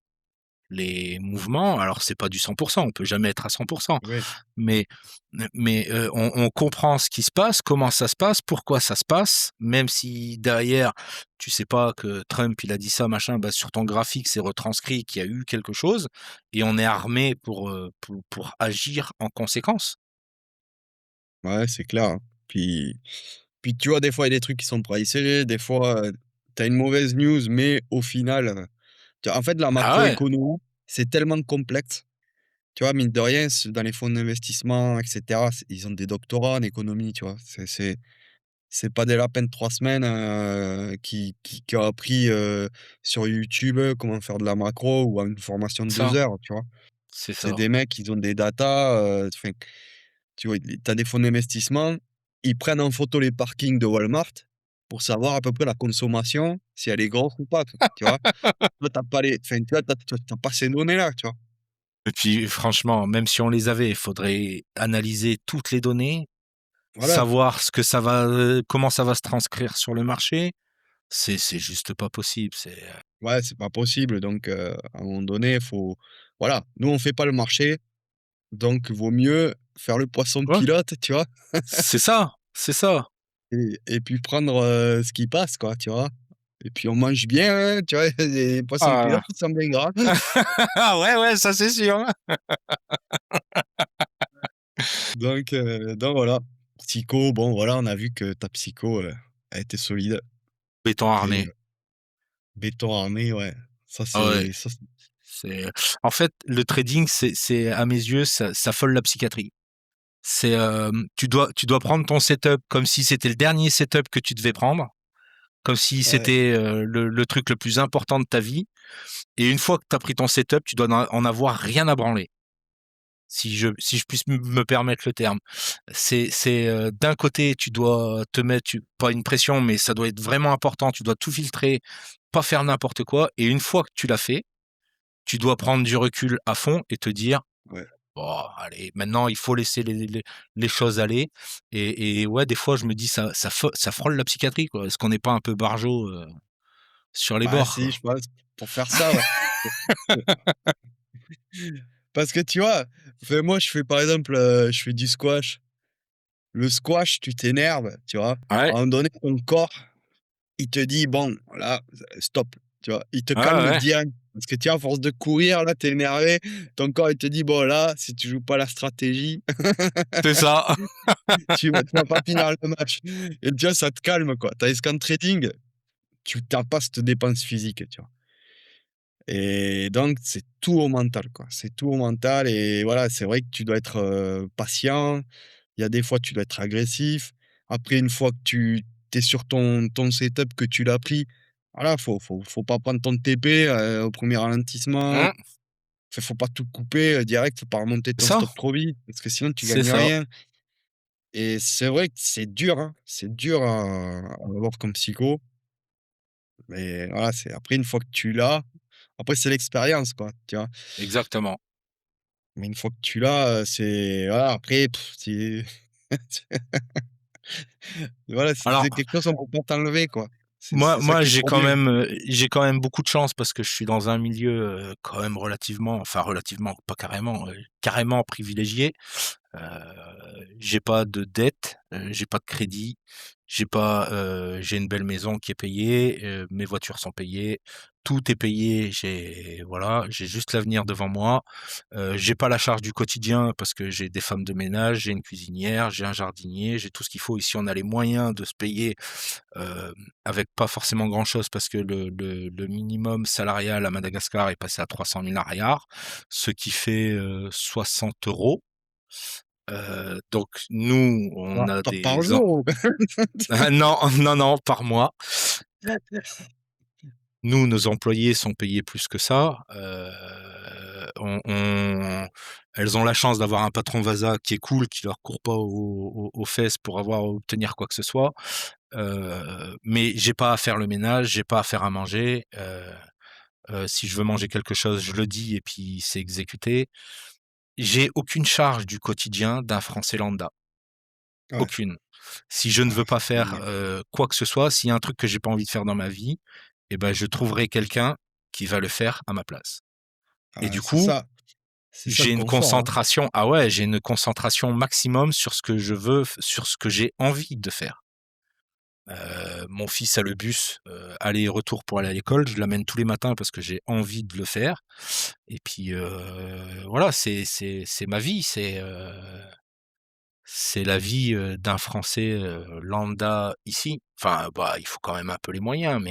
les mouvements, alors c'est pas du 100, on peut jamais être à 100, Ouais, mais on comprend ce qui se passe, comment ça se passe, pourquoi ça se passe, même si derrière, tu sais pas que Trump, il a dit ça, machin, bah, sur ton graphique, c'est retranscrit qu'il y a eu quelque chose et on est armé pour agir en conséquence. ouais, c'est clair, hein. Puis tu vois, des fois, il y a des trucs qui sont pricés, des fois, tu as une mauvaise news, mais au final, tu vois, en fait, la Ah ouais, macroéconomie, c'est tellement complexe. Tu vois, mine de rien, dans les fonds d'investissement et cetera, ils ont des doctorats en économie, tu vois? C'est pas des lapins de 3 semaines, qui ont appris, sur YouTube, comment faire de la macro ou à une formation de 2 ça, heures, tu vois? c'est C'est ça. des mecs, ils ont des datas, enfin, tu vois, tu as des fonds d'investissement, ils prennent en photo les parkings de Walmart pour savoir à peu près la consommation, si elle est grosse ou pas, tu vois? Toi, tu as pas les enfin, tu vois, tu as pas ces données-là, tu vois? Et puis franchement, même si on les avait, il faudrait analyser toutes les données, Voilà. savoir ce que ça va, comment ça va se transcrire sur le marché. C'est juste pas possible, Ouais, c'est pas possible donc à un moment donné, faut voilà, nous, on fait pas le marché, donc vaut mieux faire le poisson ouais, pilote, tu vois? c'est ça, c'est ça. Et puis prendre, ce qui passe, quoi, tu vois? Et puis on mange bien, hein, tu vois? Les poissons Ah pilotes, ils sont bien gras. ah ouais, ouais, ça c'est sûr. Donc voilà. Psycho, bon voilà, on a vu que ta psycho, elle était solide Béton et armé. béton armé, ouais. Ah ouais, Ça c'est c'est en fait, le trading, c'est à mes yeux, ça affole la psychiatrie. Tu dois prendre ton setup comme si c'était le dernier setup que tu devais prendre, comme si ouais, c'était, le truc le plus important de ta vie et une fois que tu as pris ton setup, tu dois en avoir rien à branler. Si je puisse me permettre le terme. D'un côté, tu dois te mettre pas une pression, mais ça doit être vraiment important, tu dois tout filtrer, pas faire n'importe quoi et une fois que tu l'as fait, tu dois prendre du recul à fond et te dire: ouais. «Bon allez, maintenant il faut laisser les choses aller» et ouais, des fois je me dis: Ça frôle la psychiatrie quoi. Est-ce qu'on n'est pas un peu barjot, sur les Bah bords si, quoi?» je pense, pour faire ça, ouais. Parce que tu vois, enfin moi je fais par exemple, je fais du squash. Le squash, tu t'énerves, tu vois? À Ouais, un moment donné, ton corps, il te dit: «Bon, là, stop», tu vois? Il te ouais, calme ouais, direct. Parce que tu vois, à force de courir, là, tu es énervé, ton corps, il te dit: «Bon, là, si tu joues pas la stratégie, c'est ça. tu vas pas finir le match» et tu vois, ça te calme, quoi. Tandis qu'en trading, tu as pas cette dépense physique, tu vois? Et donc c'est tout au mental, quoi. C'est tout au mental et voilà, c'est vrai que tu dois être, patient. Il y a des fois, tu dois être agressif. Après, une fois que tu es sur ton setup, que tu l'as pris, voilà, faut pas prendre ton TP, au premier ralentissement. Mmh, Faut pas tout couper, direct, faut pas remonter c'est ton ça, stop trop vite parce que sinon tu c'est gagnes ça. rien et c'est vrai que c'est dur, hein. C'est dur à avoir comme psycho, mais voilà, c'est après une fois que tu l'as, après c'est l'expérience, quoi, tu vois? Exactement. Mais une fois que tu l'as, c'est voilà, après c'est voilà, Alors c'est quelque chose qu'on peut pas t'enlever, quoi. C'est ça qui est trop bien. j'ai quand même beaucoup de chance parce que je suis dans un milieu, quand même relativement, pas carrément, carrément privilégié. Heu, j'ai pas de dette, j'ai pas de crédit, j'ai une belle maison qui est payée, mes voitures sont payées. tout est payé, j'ai juste l'avenir devant moi. J'ai pas la charge du quotidien parce que j'ai des femmes de ménage, j'ai une cuisinière, j'ai un jardinier, j'ai tout ce qu'il faut. Ici, on a les moyens de se payer, heu, avec pas forcément grand-chose parce que le minimum salarial à Madagascar est passé à 300 000 $, ce qui fait, 60 €. Donc nous, on a Par des en jour ou? non, non, non, par mois. Nous, nos employés sont payés plus que ça. On Elles ont la chance d'avoir un patron Vasa qui est cool, qui leur court pas aux fesses pour obtenir quoi que ce soit. Mais j'ai pas à faire le ménage, j'ai pas à faire à manger. Si je veux manger quelque chose, je le dis et puis c'est exécuté. J'ai aucune charge du quotidien d'un Français lambda, Ouais, aucune. Si je ne ah, veux pas c'est faire, génial. quoi que ce soit, s'il y a un truc que j'ai pas envie de faire dans ma vie, et ben, je trouverai quelqu'un qui va le faire à ma place. Et Ah, du coup, c'est ça le confort, hein. j'ai une concentration maximum sur ce que je veux, sur ce que j'ai envie de faire. Mon fils a le bus, aller et retour pour aller à l'école. Je l'amène tous les matins parce que j'ai envie de le faire et puis, voilà, c'est ma vie, c'est la vie, d'un Français, lambda ici. Enfin, bah, il faut quand même un peu les moyens,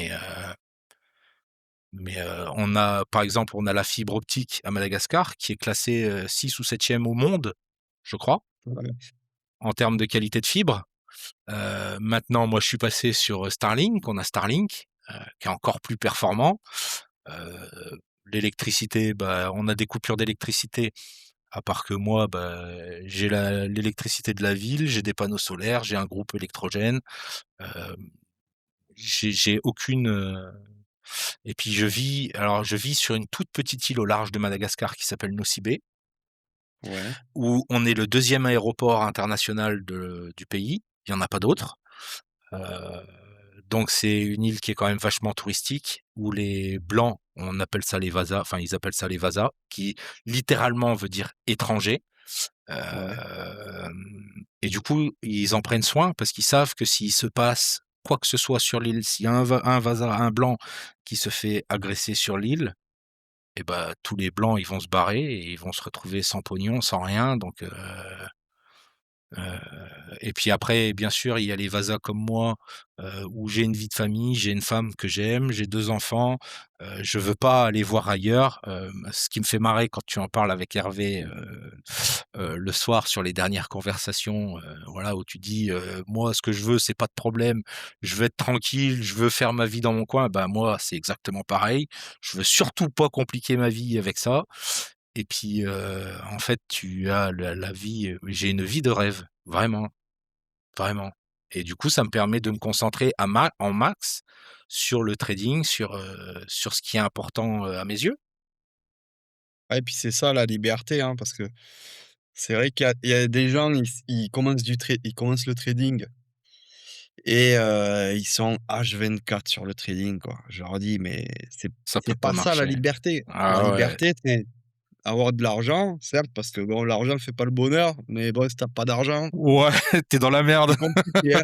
on a par exemple, on a la fibre optique à Madagascar qui est classée, 6 ou septième au monde, je crois, Ouais, en termes de qualité de fibre. Maintenant, moi, je suis passé sur, Starlink. On a Starlink, qui est encore plus performant. Heu, L'électricité, bah, on a des coupures d'électricité, à part que moi, bah, j'ai l'électricité de la ville, j'ai des panneaux solaires, j'ai un groupe électrogène, hem, j'ai aucune, et puis je vis sur une toute petite île au large de Madagascar qui s'appelle Nosy Be, ouais, où on est le deuxième aéroport international du pays. Il y en a pas d'autres. Heu, donc c'est une île qui est quand même vachement touristique, où les blancs, on appelle ça les Vasas, enfin ils appellent ça les Vasas, qui littéralement veut dire étranger. ouais, Et du coup, ils en prennent soin parce qu'ils savent que s'il se passe quoi que ce soit sur l'île, s'il y a un Vasa, un blanc qui se fait agresser sur l'île, et ben tous les blancs, ils vont se barrer et ils vont se retrouver sans pognon, sans rien. Donc Heu et puis après, bien sûr, il y a les Vasas comme moi, où j'ai une vie de famille, j'ai une femme que j'aime, j'ai 2 enfants, je veux pas aller voir ailleurs. Ce qui me fait marrer quand tu en parles avec Hervé, le soir sur les dernières conversations, voilà, où tu dis: «Moi, ce que je veux, c'est pas de problème, je veux être tranquille, je veux faire ma vie dans mon coin». Bah, moi, c'est exactement pareil. Je veux surtout pas compliquer ma vie avec ça. Et puis, en fait, tu as la vie, j'ai une vie de rêve, vraiment, vraiment. Et du coup, ça me permet de me concentrer en max sur le trading, sur ce qui est important, à mes yeux. ouais et puis c'est ça la liberté, hein, parce que c'est vrai qu'il y a des gens, ils commencent le trading et ils sont H24 sur le trading, quoi. Je leur dis: «Mais Ça peut c'est pas pas ça la marcher. liberté. La Ah ouais, liberté, c'est avoir de l'argent, certes, parce que bon, l'argent ne fait pas le bonheur, mais bon, si tu pas d'argent, ouais, tu dans la merde. c'est compliqué, hein».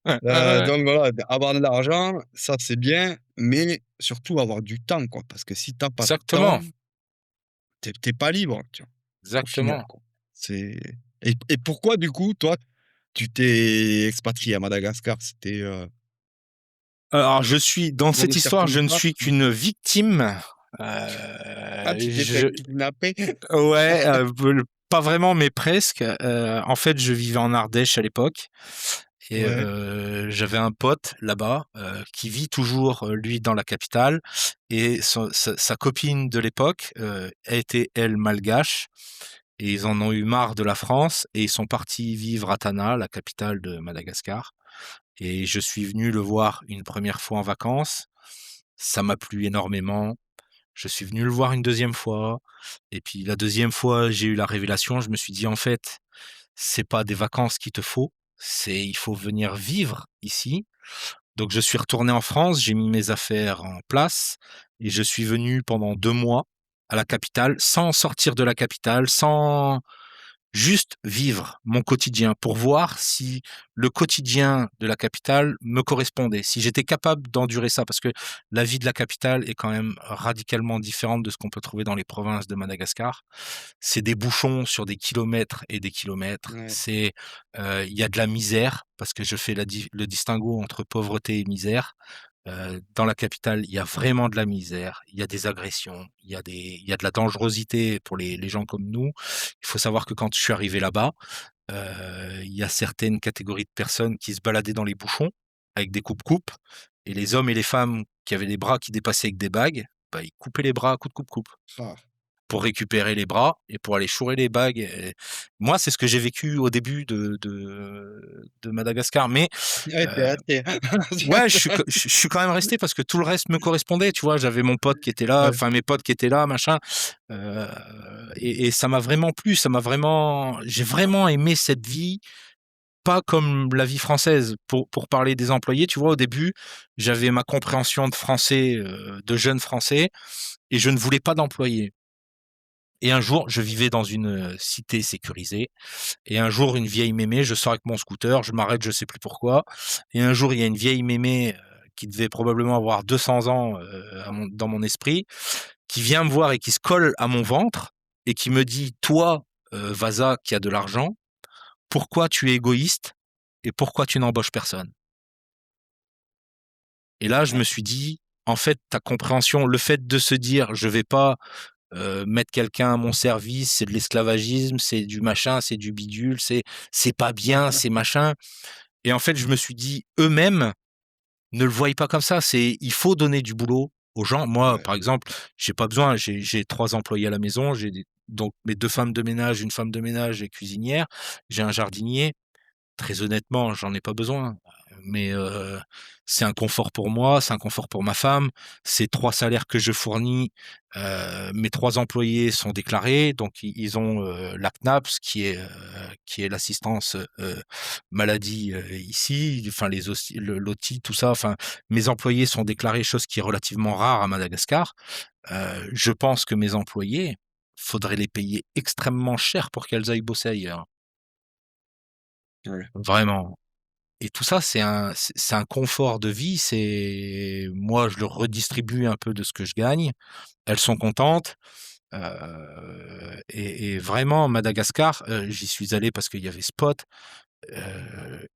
Ah ouais, Donc voilà, avoir de l'argent, ça c'est bien, mais surtout avoir du temps, quoi, parce que si tu pas de temps, exactement, tu pas libre, tu vois? Au final, exactement. quoi. C'est et pourquoi du coup, toi, tu t'es expatrié à Madagascar? C'était, Alors je suis dans pour cette de histoire, je ne circonstances? suis qu'une victime. Ah, tu t'es fait Je kidnapper? Ouais, pas vraiment, mais presque. En fait, je vivais en Ardèche à l'époque et Ouais, j'avais un pote là-bas, qui vit toujours, lui, dans la capitale, et sa copine de l'époque, était, elle, malgache, et ils en ont eu marre de la France et ils sont partis vivre à Tana, la capitale de Madagascar, et je suis venu le voir une première fois en vacances. Ça m'a plu énormément. Je suis venu le voir une deuxième fois et puis la deuxième fois, j'ai eu la révélation. Je me suis dit: «En fait, c'est pas des vacances qu'il te faut, c'est il faut venir vivre ici». Donc je suis retourné en France, j'ai mis mes affaires en place et je suis venu pendant 2 mois à la capitale, sans sortir de la capitale, sans juste vivre mon quotidien pour voir si le quotidien de la capitale me correspondait, si j'étais capable d'endurer ça. Parce que la vie de la capitale est quand même radicalement différente de ce qu'on peut trouver dans les provinces de Madagascar. C'est des bouchons sur des kilomètres et des kilomètres. Ouais. Il y a de la misère parce que je fais le distinguo entre pauvreté et misère. Dans la capitale, il y a vraiment de la misère, il y a des agressions, il y a de la dangerosité pour les gens comme nous. Il faut savoir que quand je suis arrivé là-bas, il y a certaines catégories de personnes qui se baladaient dans les bouchons avec des coupes-coupes et les hommes et les femmes qui avaient les bras qui dépassaient avec des bagues, bah, ils coupaient les bras à coups de coupe-coupe Ah. pour récupérer les bras et pour aller chourer les bagues et moi, c'est ce que j'ai vécu au début de Madagascar mais Ouais, tu es heu resté. ouais, je suis quand même resté parce que tout le reste me correspondait, tu vois? J'avais mon pote qui était là, Ouais, enfin mes potes qui étaient là, machin, heu et ça m'a vraiment plu, ça m'a vraiment j'ai vraiment aimé cette vie, pas comme la vie française. Pour parler des employés, tu vois? Au début, j'avais ma compréhension de français, de jeune français et je ne voulais pas d'employés et un jour, je vivais dans une, cité sécurisée et un jour, une vieille mémé, je sors avec mon scooter, je m'arrête, je sais plus pourquoi. Et un jour, il y a une vieille mémé qui devait probablement avoir 200 ans dans mon esprit, qui vient me voir et qui se colle à mon ventre et qui me dit, toi, Vasa, qui a de l'argent, pourquoi tu es égoïste et pourquoi tu n'embauches personne? Et là, je ouais, me suis dit, en fait, ta compréhension, le fait de se dire, je vais pas mettre quelqu'un à mon service, c'est de l'esclavagisme, c'est du machin, c'est du bidule, c'est pas bien, c'est machin. Et en fait, je me suis dit: «Eux-mêmes ne le voient pas comme ça». C'est il faut donner du boulot aux gens. Moi, ouais. par exemple, j'ai pas besoin, j'ai 3 employés à la maison, j'ai des donc mes 2 femmes de ménage, une femme de ménage et cuisinière. J'ai un jardinier. Très honnêtement, j'en ai pas besoin, mais c'est un confort pour moi, c'est un confort pour ma femme. C'est 3 salaires que je fournis, mes 3 employés sont déclarés, donc ils ont, la CNAPS qui est l'assistance, maladie, ici, enfin les OSI le l'OTI, tout ça, enfin mes employés sont déclarés, chose qui est relativement rare à Madagascar. Je pense que mes employés, faudrait les payer extrêmement cher pour qu'elles aillent bosser ailleurs, Ouais. vraiment. Et tout ça, c'est un confort de vie, c'est moi, je leur redistribue un peu de ce que je gagne. Elles sont contentes, et vraiment Madagascar, j'y suis allé parce qu'il y avait Spot,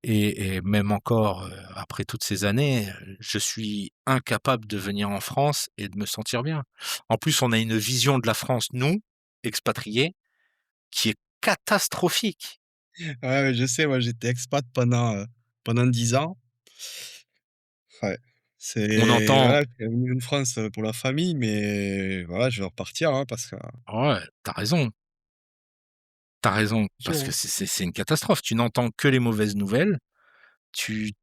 et même encore, après toutes ces années, je suis incapable de venir en France et de me sentir bien. En plus, on a une vision de la France, nous, expatriés, qui est catastrophique. Ouais, ouais, je sais, moi, j'étais expat pendant 10 ans. Ouais. On C'est entend voilà, je suis revenu en France, pour la famille, mais voilà, je vais repartir, hein, parce que ouais, tu raison. T'as raison, sûr, parce que hein. c'est une catastrophe. Tu n'entends que les mauvaises nouvelles.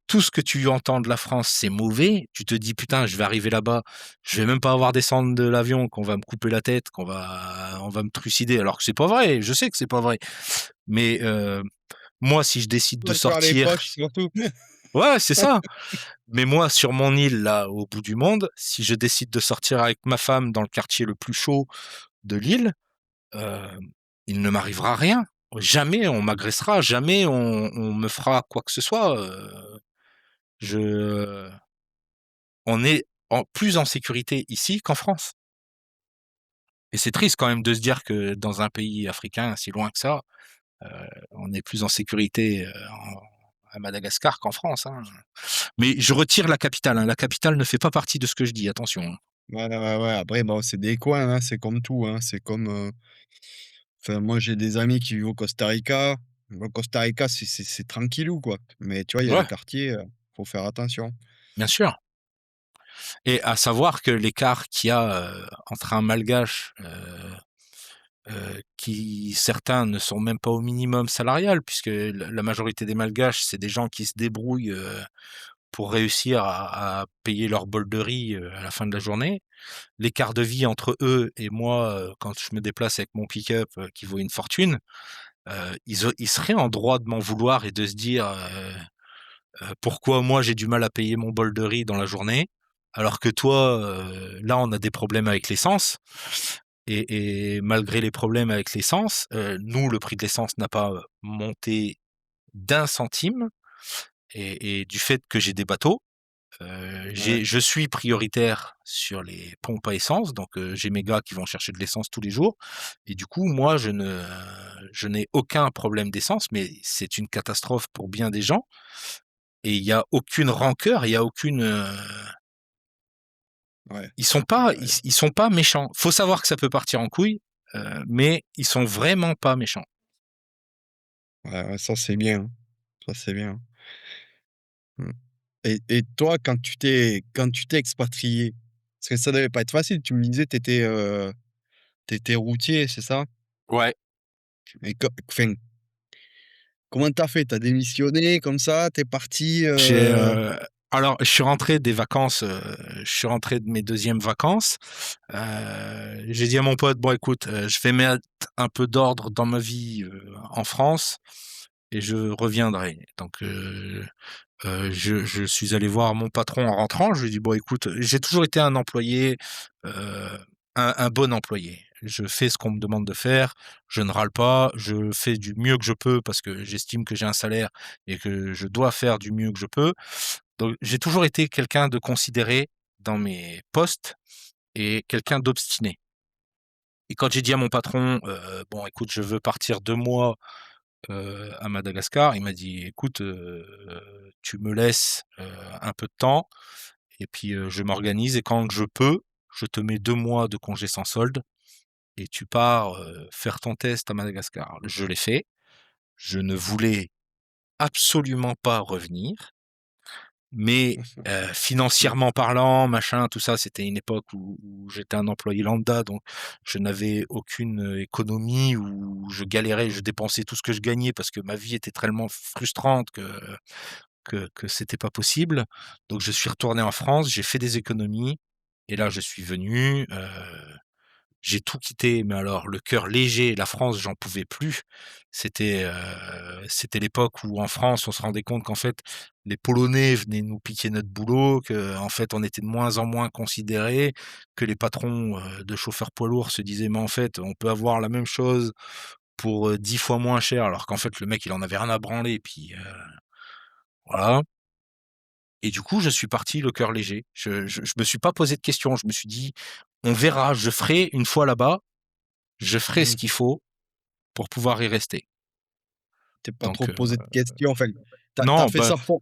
Tout ce que tu entends de la France, c'est mauvais. Tu te dis: «Putain, je vais arriver là-bas, je vais même pas avoir descendre de l'avion, qu'on va me couper la tête, on va me trucider», alors que c'est pas vrai. Je sais que c'est pas vrai. Mais, moi, si je décide de Ouais, faire les sortir poches surtout. ouais, c'est ça. Mais moi, sur mon île, là, au bout du monde, si je décide de sortir avec ma femme dans le quartier le plus chaud de l'île, Heu, il ne m'arrivera rien. Jamais on m'agressera, jamais on me fera quoi que ce soit, je on est en plus en sécurité ici qu'en France et c'est triste quand même de se dire que dans un pays africain si loin que ça, heu, on est plus en sécurité, à Madagascar qu'en France, hein. Mais je retire la capitale, hein. La capitale ne fait pas partie de ce que je dis, attention, hein. Ouais, ouais, ouais, après bon, c'est des coins, hein, c'est comme tout, hein, c'est comme, enfin moi j'ai des amis qui vivent au Costa Rica. Au Costa Rica, c'est tranquillou, quoi, mais tu vois, il y a des Ouais, quartiers, faut faire attention. bien sûr et à savoir que l'écart qu'il y a, entre un malgache, qui certains ne sont même pas au minimum salarial puisque la majorité des malgaches, c'est des gens qui se débrouillent, pour réussir à payer leur bol de riz, à la fin de la journée. L'écart de vie entre eux et moi, quand je me déplace avec mon pick-up, qui vaut une fortune, ils seraient en droit de m'en vouloir et de se dire, «Pourquoi moi j'ai du mal à payer mon bol de riz dans la journée, alors que toi, là on a des problèmes avec l'essence». et malgré les problèmes avec l'essence, nous, le prix de l'essence n'a pas, monté d'1 centime et du fait que j'ai des bateaux, Ouais, je suis prioritaire sur les pompes à essence, donc j'ai mes gars qui vont chercher de l'essence tous les jours et du coup, moi, je n'ai aucun problème d'essence, mais c'est une catastrophe pour bien des gens et il y a aucune rancœur, il y a aucune, ouais, ils ils sont pas méchants. Faut savoir que ça peut partir en couille, mais ils sont vraiment pas méchants. ouais, ouais, ça c'est bien, hein. Ça c'est bien. Mmh. Et toi, quand tu t'es expatrié, parce que ça devait pas être facile, tu me disais tu étais routier, c'est ça? Ouais. Et co enfin, comment tu as fait? Tu as démissionné comme ça? Tu es parti, J'ai, alors je suis rentré des vacances, je suis rentré de mes 2e vacances. J'ai dit à mon pote: «Bon écoute, je vais mettre un peu d'ordre dans ma vie, en France et je reviendrai». Donc je suis allé voir mon patron en rentrant. Je lui ai dit: «Bon écoute», j'ai toujours été un employé, heu, un bon employé. Je fais ce qu'on me demande de faire, je ne râle pas, je fais du mieux que je peux parce que j'estime que j'ai un salaire et que je dois faire du mieux que je peux. Donc j'ai toujours été quelqu'un de considéré dans mes postes et quelqu'un d'obstiné. Et quand j'ai dit à mon patron, «Bon écoute, je veux partir 2 mois, à Madagascar», il m'a dit: «Écoute, tu me laisses, un peu de temps et puis, je m'organise et quand je peux, je te mets 2 mois de congé sans solde et tu pars, faire ton test à Madagascar». Je l'ai fait. Je ne voulais absolument pas revenir. Mais, financièrement parlant, machin, tout ça, c'était une époque où j'étais un employé lambda, donc je n'avais aucune, économie, où je galérais, je dépensais tout ce que je gagnais parce que ma vie était tellement frustrante que c'était pas possible. Donc je suis retourné en France, j'ai fait des économies et là je suis venu, j'ai tout quitté, mais alors le cœur léger, la France, j'en pouvais plus. C'était l'époque où en France, on se rendait compte qu'en fait, les Polonais venaient nous piquer notre boulot, qu'en fait, on était de moins en moins considérés, que les patrons, de chauffeurs poids lourds se disaient: «Mais en fait, on peut avoir la même chose pour, 10 fois moins cher», alors qu'en fait, le mec, il en avait rien à branler, puis, voilà. Et du coup, je suis parti le cœur léger. Je me suis pas posé de questions. Je me suis dit: «On verra, je ferai une fois là-bas, je ferai ce Mmh. qu'il faut pour pouvoir y rester». Tu pas trop Donc posé de questions, enfin, tu as non, fait bah, ça pour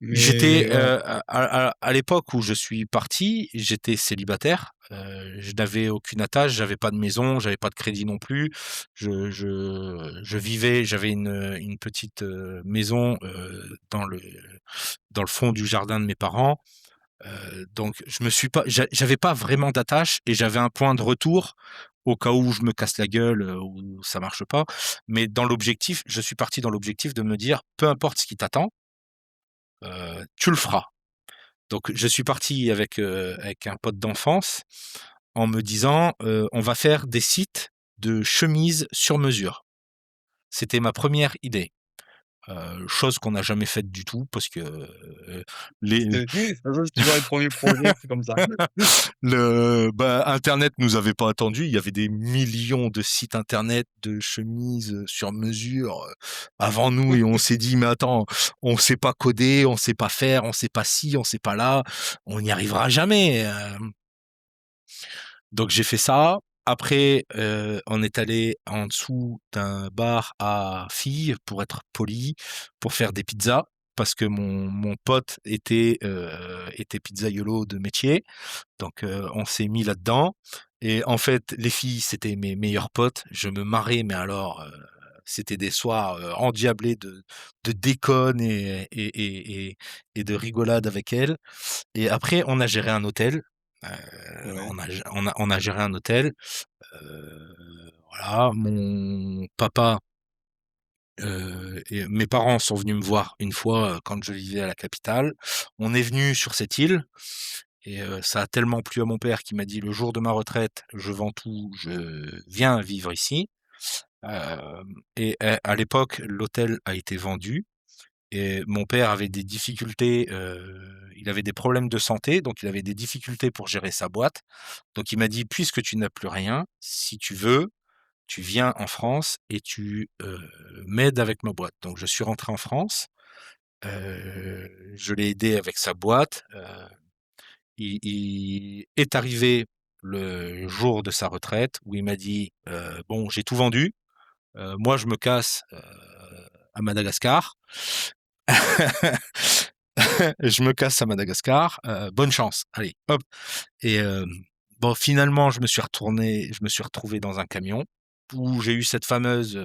j'étais, mais ouais. à l'époque où je suis parti, j'étais célibataire, je n'avais aucune attache, j'avais pas de maison, j'avais pas de crédit non plus. Je vivais j'avais une petite, maison, dans le fond du jardin de mes parents. Donc je me suis pas j'avais pas vraiment d'attache et j'avais un point de retour au cas où je me casse la gueule, ou ça marche pas. Mais dans l'objectif, je suis parti dans l'objectif de me dire: «Peu importe ce qui t'attend, tu le feras». Donc je suis parti avec un pote d'enfance en me disant, «On va faire des sites de chemises sur mesure». C'était ma première idée, chose qu'on n'a jamais faite du tout parce que, les C'est c'est toujours les premiers projets, c'est comme ça. Internet nous avait pas attendus. Il y avait des millions de sites internet de chemises, sur mesure, avant nous et on s'est dit: «Mais attends, on sait pas coder, on sait pas faire, on sait pas ci, on sait pas là, on n'y arrivera jamais», donc j'ai fait ça. Après, on est allé en dessous d'un bar à filles, pour être poli, pour faire des pizzas parce que mon pote était pizzaïolo de métier. Donc, on s'est mis là-dedans et en fait, les filles, c'était mes meilleures potes. Je me marrais, mais alors, c'était des soirs, endiablés de déconne et de rigolade avec elles et après, on a géré un hôtel. Ouais, On a géré un hôtel, voilà. Mon papa, et mes parents sont venus me voir une fois, quand je vivais à la capitale. On est venu sur cette île et ça a tellement plu à mon père qu'il m'a dit: «Le jour de ma retraite, je vends tout, je viens vivre ici». À l'époque, l'hôtel a été vendu et mon père avait des difficultés, il avait des problèmes de santé, donc il avait des difficultés pour gérer sa boîte. Donc il m'a dit: «Puisque tu n'as plus rien, si tu veux, tu viens en France et tu, m'aides avec ma boîte». Donc je suis rentré en France, je l'ai aidé avec sa boîte, il est arrivé le jour de sa retraite où il m'a dit: «Bon, j'ai tout vendu, moi je me casse, à Madagascar. Je me casse à Madagascar, bonne chance, allez hop». Et bon, finalement je me suis retrouvé dans un camion où j'ai eu cette fameuse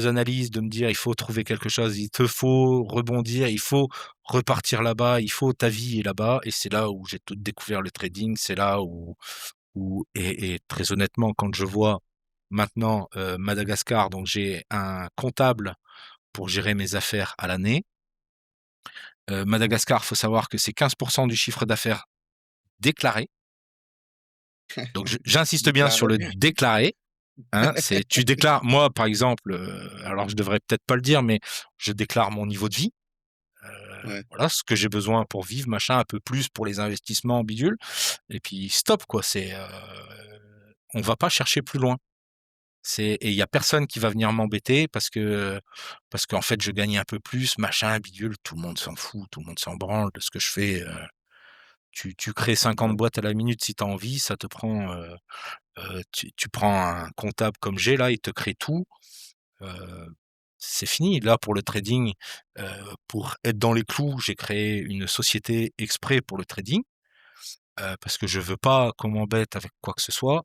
analyse de me dire: «Il faut trouver quelque chose, il te faut rebondir, il faut repartir là-bas, il faut ta vie est là-bas». Et c'est là où j'ai tout découvert le trading, c'est là où très honnêtement, quand je vois maintenant, Madagascar, donc j'ai un comptable pour gérer mes affaires à l'année. Madagascar, faut savoir que c'est 15 du chiffre d'affaires déclaré. Donc j'insiste bien sur Déclaré. le déclaré, hein, c'est tu déclares moi, par exemple, alors je devrais peut-être pas le dire, mais je déclare mon niveau de vie, Ouais, voilà, ce que j'ai besoin pour vivre, machin, un peu plus pour les investissements bidule et puis stop quoi, on va pas chercher plus loin. Et il y a personne qui va venir m'embêter parce qu'en fait je gagne un peu plus, machin, bidule, tout le monde s'en fout, tout le monde s'en branle de ce que je fais, tu crées 50 ouais, boîtes à la minute si tu as envie, ça te prend, tu prends un comptable comme j'ai là, il te crée tout, heu, c'est fini. Là, pour le trading, pour être dans les clous, j'ai créé une société exprès pour le trading, parce que je veux pas qu'on m'embête avec quoi que ce soit.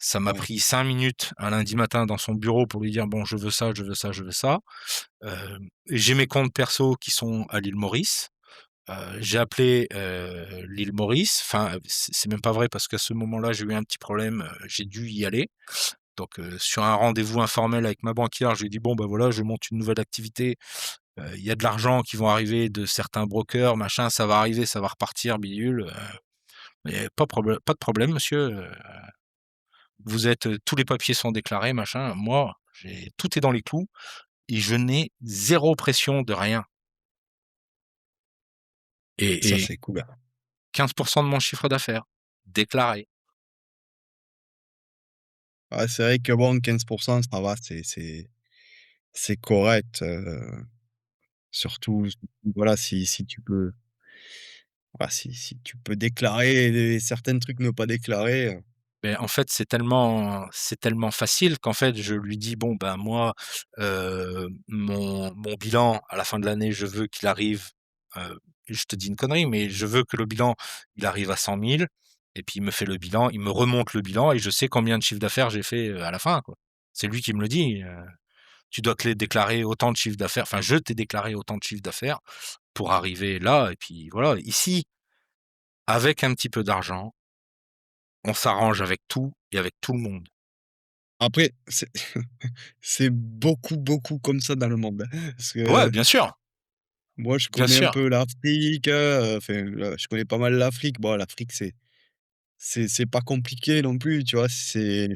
Ça m'a ouais, pris 5 minutes un lundi matin dans son bureau pour lui dire: «Bon, je veux ça, je veux ça, je veux ça». J'ai mes comptes perso qui sont à l'île Maurice. J'ai appelé, l'île Maurice, enfin, c'est même pas vrai parce qu'à ce moment-là, j'ai eu un petit problème, j'ai dû y aller. Donc, sur un rendez-vous informel avec ma banquière, je lui ai dit: «Bon, bah, voilà, je monte une nouvelle activité, il y a de l'argent qui vont arriver de certains brokers, machin, ça va arriver, ça va repartir, bidule, mais pas de problème monsieur, vous êtes, tous les papiers sont déclarés, machin». Moi, j'ai tout est dans les clous et je n'ai zéro pression de rien ça et c'est cool. 15 de mon chiffre d'affaires déclaré. Ouais, c'est vrai que bon 15 ça va, c'est correct, surtout voilà, si tu peux voilà, si tu peux déclarer et certains trucs ne pas déclarer, Mais en fait, c'est tellement facile qu'en fait, je lui dis: «Bon, ben, moi, mon bilan à la fin de l'année, je veux qu'il arrive», je te dis une connerie, mais je veux que le bilan, il arrive à 100 000 et puis il me fait le bilan, il me remonte le bilan et je sais combien de chiffre d'affaires j'ai fait, à la fin, quoi. C'est lui qui me le dit, «Tu dois clé déclarer autant de chiffre d'affaires, enfin, je t'ai déclaré autant de chiffre d'affaires pour arriver là» et puis voilà. Ici, avec un petit peu d'argent, on s'arrange avec tout et avec tout le monde. après c'est c'est beaucoup, beaucoup comme ça dans le monde, hein. Parce Ouais, que moi je bien connais un sûr. peu l'Afrique, enfin, je connais pas mal l'Afrique. Bon l'Afrique c'est pas compliqué non plus, tu vois? C'est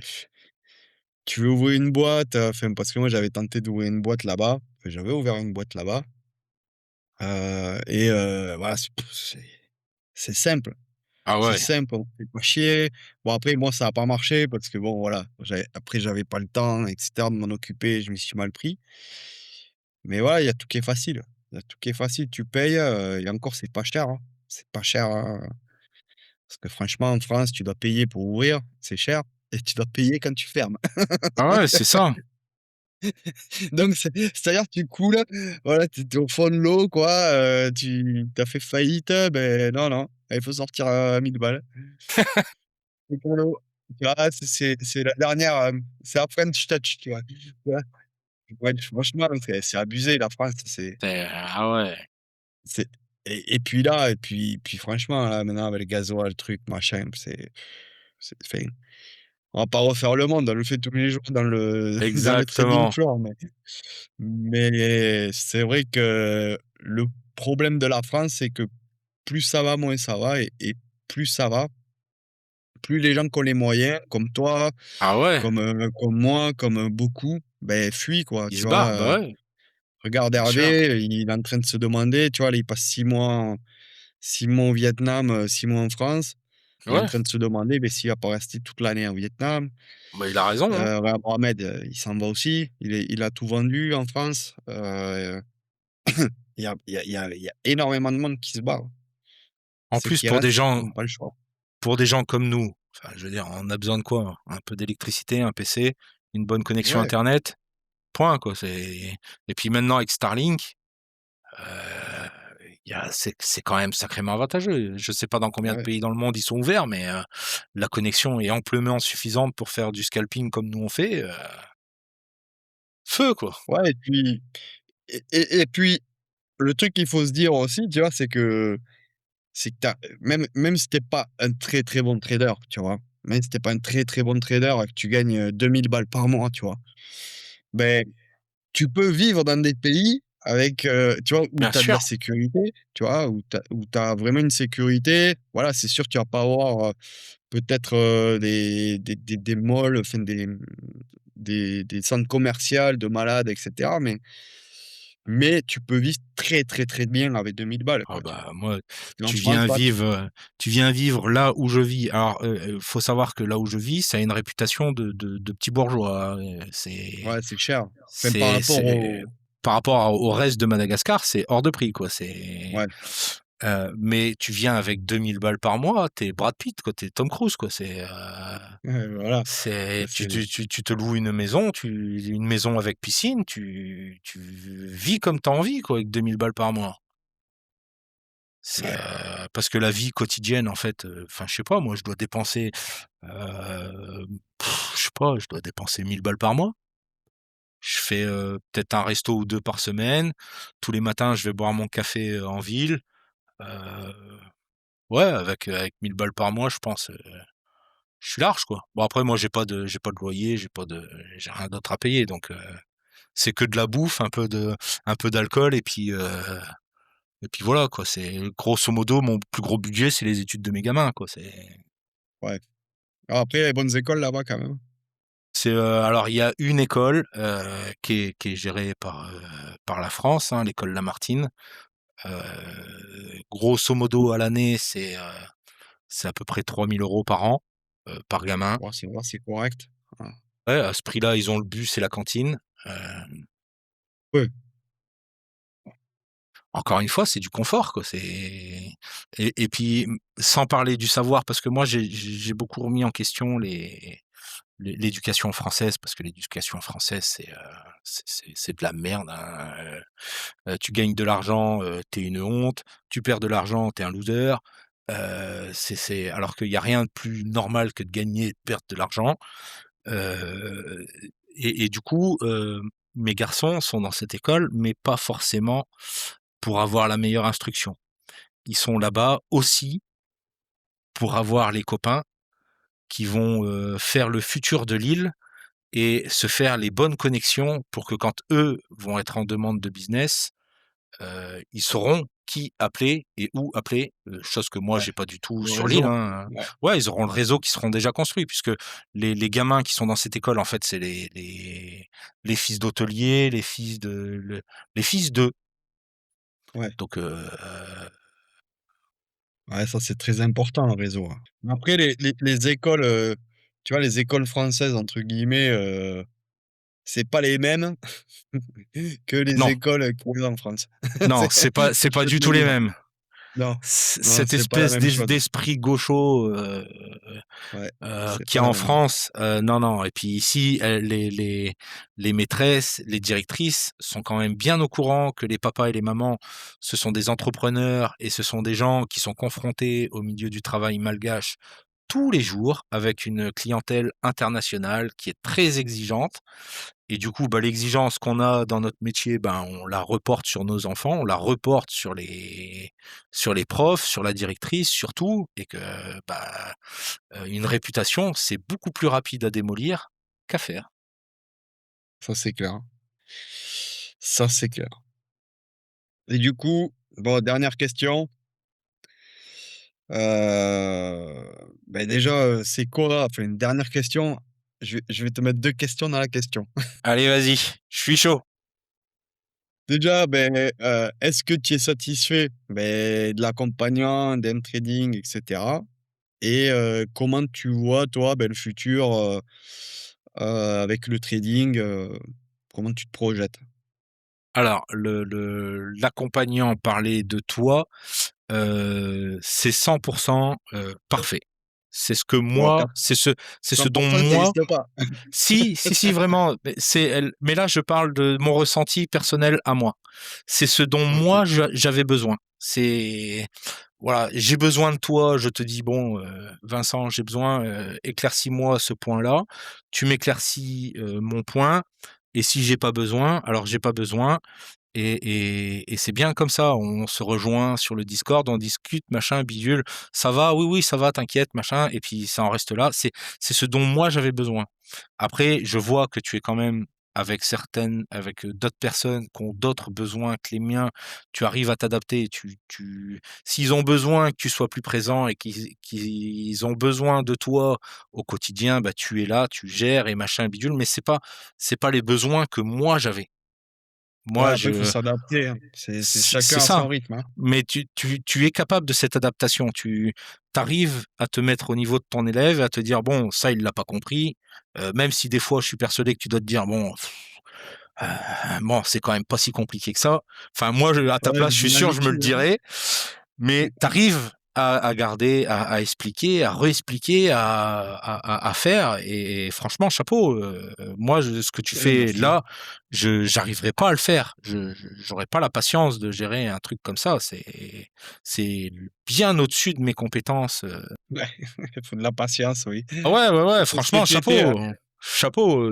tu veux ouvrir une boîte, enfin parce que moi j'avais tenté d'ouvrir une boîte là-bas, enfin j'avais ouvert une boîte là-bas, et voilà, c'est simple. Ah C'est ouais. simple, on se fait pas chier. Bon après moi ça a pas marché parce que bon voilà, j'avais pas le temps et cetera de m'en occuper, je m'y suis mal pris. Mais voilà, il y a tout qui est facile. Il y a tout qui est facile, tu payes, et encore c'est pas cher, hein. C'est pas cher, hein, parce que franchement en France, tu dois payer pour ouvrir, c'est cher et tu dois payer quand tu fermes. Ah ouais, c'est ça. Donc c'est-à-dire tu coules, voilà, tu es au fond de l'eau quoi, tu as fait faillite, ben non, non, il faut sortir, 1000 balles. C'est pour l'eau. Tu vois? C'est la dernière, c'est la French touch, tu vois? Tu vois? Ouais, franchement, c'est abusé la France, Ah ouais. c'est et puis là et puis franchement là, maintenant avec le gasoil, le truc, machin, c'est enfin, on va pas refaire le monde, on le fait tous les jours dans le dans le trading Exactement. floor, mais c'est vrai que le problème de la France, c'est que plus ça va, moins ça va et plus ça va, plus les gens qui ont les moyens, comme toi, Ah ouais, comme moi, comme, beaucoup, beh, fuient quoi, il tu se barre, vois? bah ouais. Regarde bien sûr. Hervé, il est en train de se demander, tu vois, là, il passe 6 mois au Vietnam, 6 mois en France. Il est en Ouais, train de se demander, beh, s'il va pas rester toute l'année au Vietnam. bah, il a raison, hein. Regarde Mohamed, il s'en va aussi. Il a tout vendu en France. Il y a énormément de monde qui se barre. En Ceux plus, qui restent, ils ont pas le choix. pour des gens comme nous, enfin, je veux dire, on a besoin de quoi? Un peu d'électricité, un PC, une bonne connexion Ouais, internet, point, quoi. Et puis maintenant avec Starlink, heu, il y a c'est quand même sacrément avantageux. Je sais pas dans combien de ouais. pays dans le monde ils sont ouverts, mais la connexion est amplement suffisante pour faire du scalping comme nous on fait, feu, quoi. Ouais, et puis le truc qu'il faut se dire aussi, tu vois, c'est que même si tu pas un très, très bon trader, tu vois? Même si tu pas un très, très bon trader et que tu gagnes, 2 000 balles par mois, tu vois? Beh, tu peux vivre dans des pays avec, tu vois, où Bien tu as de sûr. la sécurité, tu vois? Où tu as vraiment une sécurité. Voilà, c'est sûr, tu vas pas avoir, peut-être, des malls, enfin des centres commerciales de malades et cetera, mais tu peux vivre très, très, très bien avec 2 000 balles, Ah quoi, tu vois? bah, moi, Et en France, voilà, tu viens vivre là où je vis. Alors, faut savoir que là où je vis, ça a une réputation de petit bourgeois, ouais, c'est cher. Enfin, par c'est rapport c'est au par rapport au reste de Madagascar, c'est hors de prix, quoi. ouais, Mais tu viens avec 2 000 balles par mois, tu es Brad Pitt, quoi, tu es Tom Cruise, quoi. voilà, C'est c'est tu te loues une maison avec piscine, tu vis comme tu as envie, quoi, avec 2 000 balles par mois. ouais, Parce que la vie quotidienne, en fait, enfin, je sais pas, moi, je dois dépenser, je sais pas, je dois dépenser 1 000 balles par mois. Je fais, peut-être un resto ou 2 par semaine. Tous les matins, je vais boire mon café, en ville. Heu, ouais, avec 1 000 balles par mois, je pense, je suis large, quoi. Bon, après, moi, j'ai pas de loyer, j'ai rien d'autre à payer, donc c'est que de la bouffe, un peu d'alcool et puis voilà, quoi. C'est grosso modo, mon plus gros budget, c'est les études de mes gamins, quoi. ouais. Alors après, il y a les bonnes écoles là-bas quand même. Alors il y a une école, qui est gérée par la France, hein, l'école Lamartine. Grosso modo à l'année, c'est à peu près 3 000 € par an, par gamin. Ouais, c'est correct. Ah. Ouais, à ce prix-là, ils ont le bus et la cantine. Hem, Ouais, Encore une fois, c'est du confort, quoi. Et puis, sans parler du savoir, parce que moi, j'ai beaucoup remis en question l'éducation française, parce que l'éducation française, c'est de la merde, hein. Tu gagnes de l'argent, tu une honte, tu perds de l'argent, t'es un loser. C'est alors qu'il y a rien de plus normal que de gagner et de perdre de l'argent. Heu et du coup, mes garçons sont dans cette école, mais pas forcément pour avoir la meilleure instruction. Ils sont là-bas aussi pour avoir les copains qui vont, faire le futur de l'île et se faire les bonnes connexions pour que quand eux vont être en demande de business, ils sauront qui appeler et où appeler, chose que moi ouais. j'ai pas du tout Le sur l'île, réseau. hein. Ouais, Ouais, ils auront le réseau qui seront déjà construits puisque les gamins qui sont dans cette école, en fait, c'est les fils d'hôteliers, les fils d'eux. ouais. Donc Ouais, ça, c'est très important, le réseau, hein. Mais après les écoles, tu vois, les «écoles françaises» entre guillemets, c'est pas les mêmes que les non, écoles qu'il y a en France. non, C'est c'est je pas peux te du le tout les dire. mêmes. Non, non, Cette c'est pas la espèce même chose. d'esprit gaucho, Ouais, c'est qu'il y pas a la en même chose. France, non, non et puis ici, les maîtresses, les directrices sont quand même bien au courant que les papas et les mamans, ce sont des entrepreneurs et ce sont des gens qui sont confrontés au milieu du travail malgache tous les jours avec une clientèle internationale qui est très exigeante et du coup, bah, l'exigence qu'on a dans notre métier, ben, on la reporte sur nos enfants, on la reporte sur les profs, sur la directrice surtout et que, bah, une réputation, c'est beaucoup plus rapide à démolir qu'à faire. Ça, c'est clair. Ça, c'est clair. Et du coup, bon, dernière question, déjà, c'est quoi enfin, une dernière question, je vais te mettre 2 questions dans la question. Allez, vas-y, je suis chaud. déjà, est-ce que tu es satisfait, de l'accompagnant, d'un trading et cetera? Et comment tu vois toi, le futur, avec le trading, comment tu te projettes? Alors l'accompagnant parlait de toi, c'est 100 parfait. C'est ce que Bon, moi c'est ce 100 dont ça moi existe pas. si, si, si, vraiment, mais là, je parle de mon ressenti personnel à moi. C'est ce dont OK. moi j'avais besoin. C'est voilà, j'ai besoin de toi, je te dis: «Bon, Vincent, j'ai besoin, éclaircis-moi ce point-là». Tu m'éclaircis, mon point et si j'ai pas besoin, alors j'ai pas besoin et c'est bien comme ça. On se rejoint sur le Discord, on discute, machin, bidule. «Ça va? Oui, oui, ça va, t'inquiète», machin et puis ça en reste là. C'est ce dont moi j'avais besoin. Après, je vois que tu es quand même avec d'autres personnes qui ont d'autres besoins que les miens, tu arrives à t'adapter, s'ils ont besoin que tu sois plus présent et qu'ils ont besoin de toi au quotidien, bah, tu es là, tu gères et machin bidule, mais c'est pas les besoins que moi j'avais. Ouais, Moi, après il faut je s'adapter, hein. C'est c'est chacun à ça, son rythme, hein. mais tu es capable de cette adaptation. Tu arrives à te mettre au niveau de ton élève et à te dire: «Bon, ça, il l'a pas compris», même si des fois, je suis persuadé que tu dois te dire: «Bon, heu, bon, c'est quand même pas si compliqué que ça». Enfin, moi, je à ta Ouais, place, j'ai je suis bien sûr, je me le l'habitude, hein. dirais, mais tu arrives à garder, à expliquer, à réexpliquer, à faire et franchement chapeau, moi je ce que tu Ouais, fais merci. là, je j'arriverais pas à le faire. J'aurais pas la patience de gérer un truc comme ça. C'est bien au-dessus de mes compétences, Ouais, il faut de la patience, oui. ouais, ouais, ouais, C'est cet franchement été, hein. chapeau, chapeau,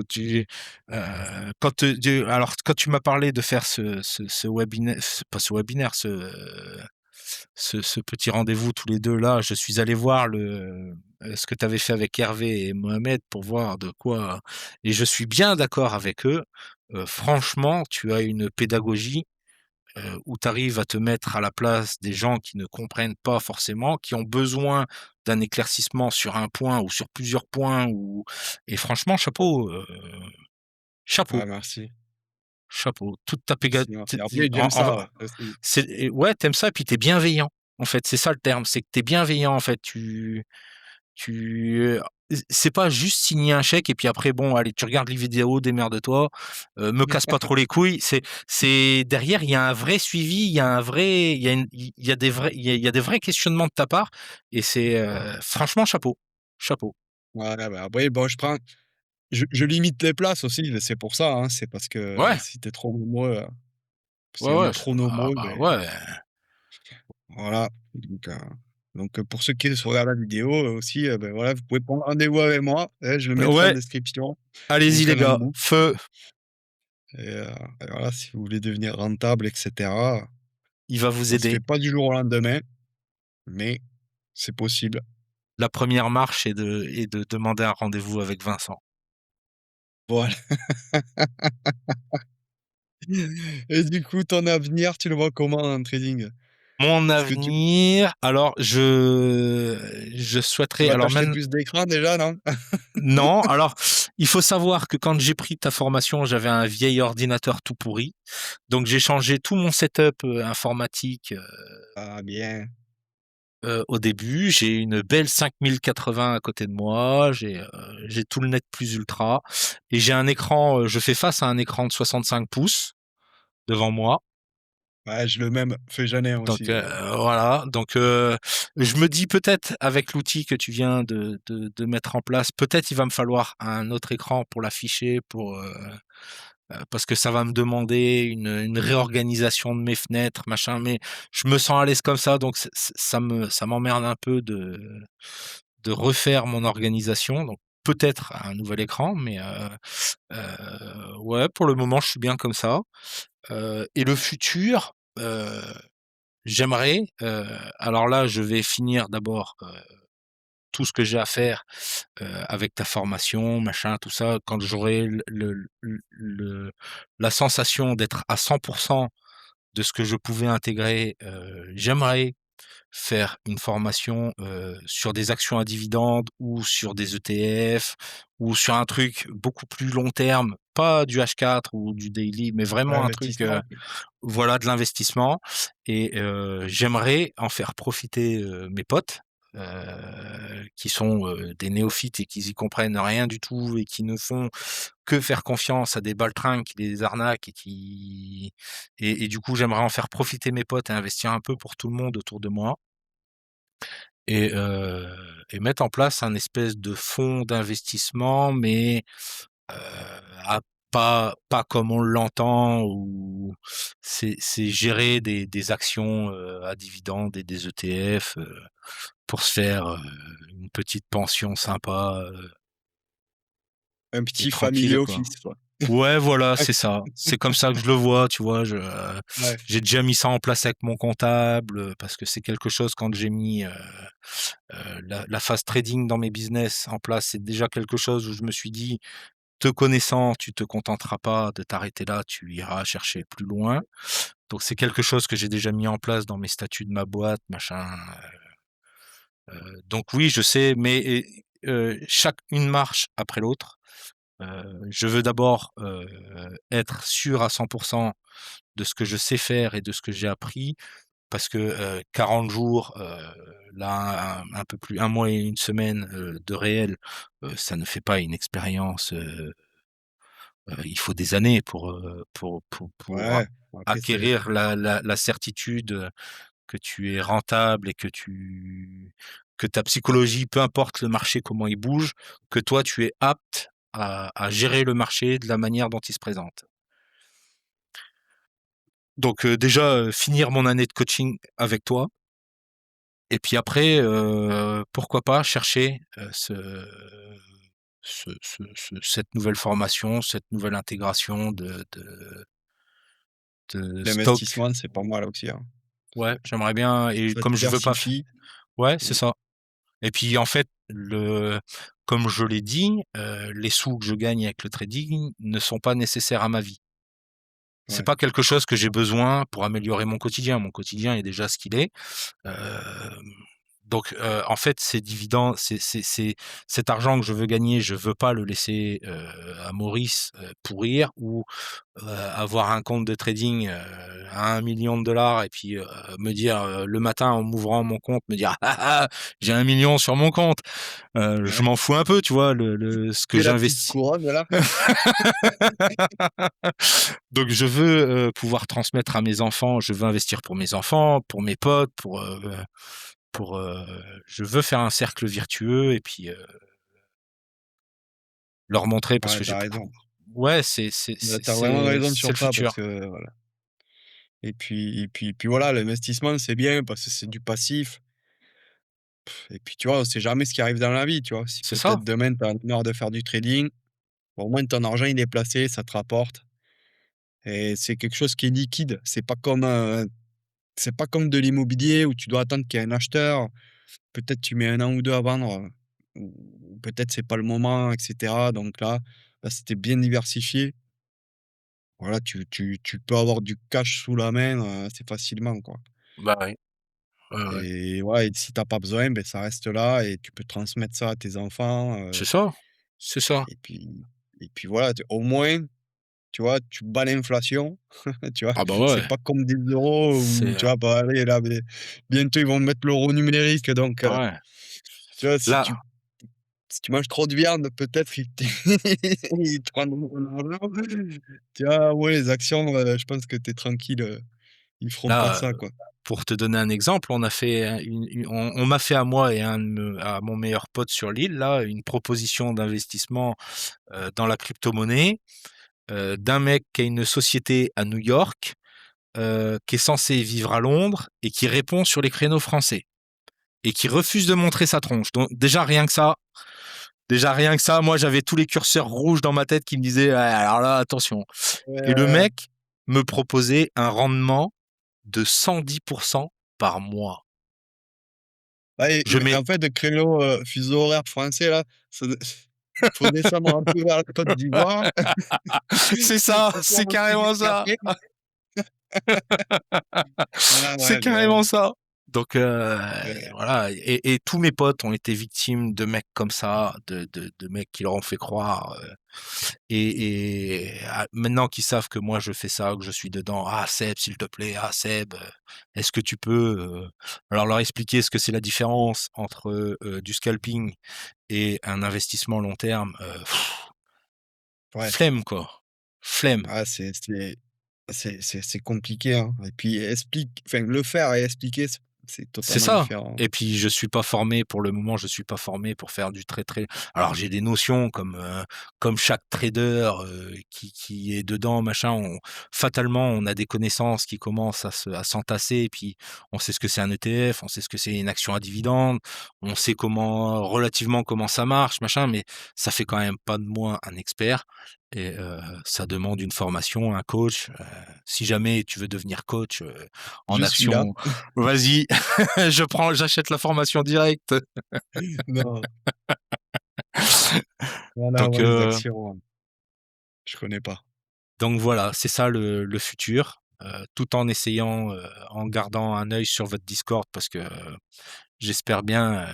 quand tu m'as parlé de faire ce webinaire, pas ce webinaire, ce petit rendez-vous tous les 2 là, je suis allé voir ce que tu avais fait avec Hervé et Mohamed pour voir de quoi et je suis bien d'accord avec eux. Franchement, tu as une pédagogie, où tu arrives à te mettre à la place des gens qui ne comprennent pas forcément, qui ont besoin d'un éclaircissement sur un point ou sur plusieurs points ou et franchement chapeau, chapeau, Ouais, merci, chapeau. Toute ta péga merci, t merci. t Après en j'aime en ça, aussi. c'est et ouais, tu ça et puis tu es bienveillant, en fait, c'est ça le terme, c'est que tu es bienveillant, en fait. Tu c'est pas juste signer un chèque et puis après bon allez tu regardes les vidéos, démerde-toi, me casse pas trop les couilles. C'est derrière il y a un vrai suivi, il y a un vrai il y a des vrais il y a des vrais questionnements de ta part et c'est, franchement chapeau, chapeau. Ouais, après bon, je limite les places aussi, c'est pour ça, hein. C'est parce que Ouais, si tu es trop nombreux, ouais, si on ouais, est trop ah nombreux, bah, ouais. voilà. Pour ceux qui regardent la vidéo, aussi, voilà, vous pouvez prendre rendez-vous avec moi, je le mettrai en Ouais, description, mon allez-y les canal gars, book feu, et et voilà, si vous voulez devenir rentable et cetera, il va vous ça se aider. fait pas du jour au lendemain, mais c'est possible. La première marche est de demander un rendez-vous avec Vincent. Voilà. Et du coup, ton avenir, tu le vois comment en trading? Mon Est-ce que tu avenir, alors je tu souhaiterais vas alors t'acheter même plus d'écrans déjà, non? non, alors il faut savoir que quand j'ai pris ta formation, j'avais un vieil ordinateur tout pourri, donc j'ai changé tout mon setup, informatique, Ah bien. au début. J'ai une belle 5080 à côté de moi, j'ai tout le net plus ultra et j'ai un écran, je fais face à un écran de 65 pouces devant moi. Ouais, j'ai le même, enfin j'en ai un Donc aussi, voilà, donc je me dis peut-être avec l'outil que tu viens de mettre en place, peut-être il va me falloir un autre écran pour l'afficher, parce que ça va me demander une réorganisation de mes fenêtres, machin, mais je me sens à l'aise comme ça, donc ça m'emmerde un peu de refaire mon organisation, donc peut-être un nouvel écran, mais ouais, pour le moment, je suis bien comme ça, et le futur, j'aimerais, alors là, je vais finir d'abord, tout ce que j'ai à faire, avec ta formation, machin, tout ça. Quand j'aurai la sensation d'être à 100 de ce que je pouvais intégrer, j'aimerais faire une formation, sur des actions à dividendes ou sur des ETF ou sur un truc beaucoup plus long terme, pas du H4 ou du daily, mais Ouais, vraiment un truc, investissement. voilà, de l'investissement et j'aimerais en faire profiter, mes potes, qui sont, des néophytes et qui y comprennent rien du tout et qui ne font que faire confiance à des baltringues qui les arnaquent et du coup, j'aimerais en faire profiter mes potes et investir un peu pour tout le monde autour de moi et heu et mettre en place un espèce de fonds d'investissement mais Heu, à pas comme on l'entend où c'est gérer des actions, à dividendes et des ETF, pour se faire, une petite pension sympa, Un et petit family tranquille, quoi. office, quoi. Ouais, voilà, c'est ça. C'est comme ça que je le vois, tu vois? Ouais, J'ai déjà mis ça en place avec mon comptable, parce que c'est quelque chose quand j'ai mis, la phase trading dans mes business en place, c'est déjà quelque chose où je me suis dit: te connaissant, tu te contenteras pas de t'arrêter là, tu iras chercher plus loin. Donc c'est quelque chose que j'ai déjà mis en place dans mes statuts de ma boîte, machin, donc oui, je sais, mais chaque une marche après l'autre. Je veux d'abord, être sûr à 100 de ce que je sais faire et de ce que j'ai appris parce que, 40 jours, là, un peu plus un mois et une semaine, de réel, ça ne fait pas une expérience, il faut des années pour ouais. Bon, après c'est acquérir la certitude, que tu es rentable et que ta psychologie, peu importe le marché, comment il bouge, que toi tu es apte à gérer le marché de la manière dont il se présente. Donc, déjà, finir mon année de coaching avec toi et puis après, pourquoi pas chercher, cette nouvelle formation, cette nouvelle intégration de stock. l'investissement, c'est pas mal aussi, hein. Ouais, j'aimerais bien et Ça comme je veux pas f diversifie. ouais, c'est Mmh, ça et puis, en fait, comme je l'ai dit, les sous que je gagne avec le trading ne sont pas nécessaires à ma vie. C'est ouais. pas quelque chose que j'ai besoin pour améliorer mon quotidien. Mon quotidien est déjà ce qu'il est. Hem, donc en fait, ces dividendes, c'est cet argent que je veux gagner, je veux pas le laisser, à Maurice, pourrir ou, avoir un compte de trading, à 1 000 000 et puis, me dire, le matin en m'ouvrant mon compte, me dire: «Ah ah, j'ai 1 000 000 sur mon compte». Je Ouais. m'en fous un peu, tu vois? Le ce que Et la petite j'investis. couronne là? Donc je veux, pouvoir transmettre à mes enfants, je veux investir pour mes enfants, pour mes potes, pour, je veux faire un cercle vertueux et puis, leur montrer parce Ouais, que tu j'ai as beaucoup raison. ouais, Là, tu as vraiment raison c'est sur le ça parce futur. que voilà et puis voilà, l'investissement, c'est bien parce que c'est du passif et puis tu vois, on sait jamais ce qui arrive dans la vie, tu vois? Si C'est ça. peut-être demain, tu as marre de faire du trading, au moins ton argent, il est placé, ça te rapporte et c'est quelque chose qui est liquide. C'est pas comme de l'immobilier où tu dois attendre qu'il y ait un acheteur. Peut-être tu mets 1 an ou 2 à vendre, ou peut-être c'est pas le moment et cetera. Donc là, c'était bien diversifié. Voilà, tu peux avoir du cash sous la main, assez facilement, quoi Bah, oui. Ouais, ouais. et ouais et si tu as pas besoin, beh, ça reste là et tu peux transmettre ça à tes enfants, C'est ça, c'est ça. et puis voilà, tu au moins, tu vois, tu bats l'inflation, tu vois? Ah bah, C'est ouais, pas comme des euros où c'est, tu vois, bah, allez là, beh, bientôt ils vont mettre l'euro numérique donc ouais. tu vois, Là si tu manges trop de viande, peut-être ils te prendront ton argent. Tu vois? Ouais, les actions, je pense que tu es tranquille, ils feront pas là, ça, quoi. pour te donner un exemple, on a fait une on m'a fait à moi et à mon meilleur pote sur l'île là, une proposition d'investissement, dans la crypto-monnaie, d'un mec qui a une société à New York, qui est censé vivre à Londres et qui répond sur les créneaux français et qui refuse de montrer sa tronche. Donc déjà rien que ça, moi j'avais tous les curseurs rouges dans ma tête qui me disaient: «Ouais, alors là attention» Ouais, et le ouais, ouais. mec me proposait un rendement de 110 par mois. Bah et Je mets en fait, le créneau, fuseau horaire français là, ça faut descendre un peu vers la Côte d'Ivoire, c'est ça, faut faire c'est un petit carrément ça, décalé. Ouais, c'est ouais, carrément ça. Donc Ouais, voilà et tous mes potes ont été victimes de mecs comme ça, de mecs qui leur ont fait croire, maintenant qu'ils savent que moi je fais ça, que je suis dedans: «Ah Seb, s'il te plaît, ah Seb, est-ce que tu peux, alors leur expliquer ce que c'est la différence entre, du scalping et un investissement long terme, ouais, flemme quoi, flemme. ah c'est compliqué, hein et puis le faire et expliquer, c'est C'est totalement ça différent. et puis je suis pas formé pour le moment, je suis pas formé pour faire du très alors j'ai des notions comme chaque trader, qui est dedans machin, fatalement on a des connaissances qui commencent à s'entasser et puis on sait ce que c'est un ETF, on sait ce que c'est une action à dividende, on sait relativement comment ça marche machin, mais ça fait quand même pas de moi un expert et ça demande une formation, un coach, si jamais tu veux devenir coach, en Je suis là. action, vas-y. J'achète la formation directe. Non, rien à Donc voir les heu, actions, je connais pas. donc voilà, c'est ça le futur, tout en essayant, en gardant un œil sur votre Discord parce que, j'espère bien,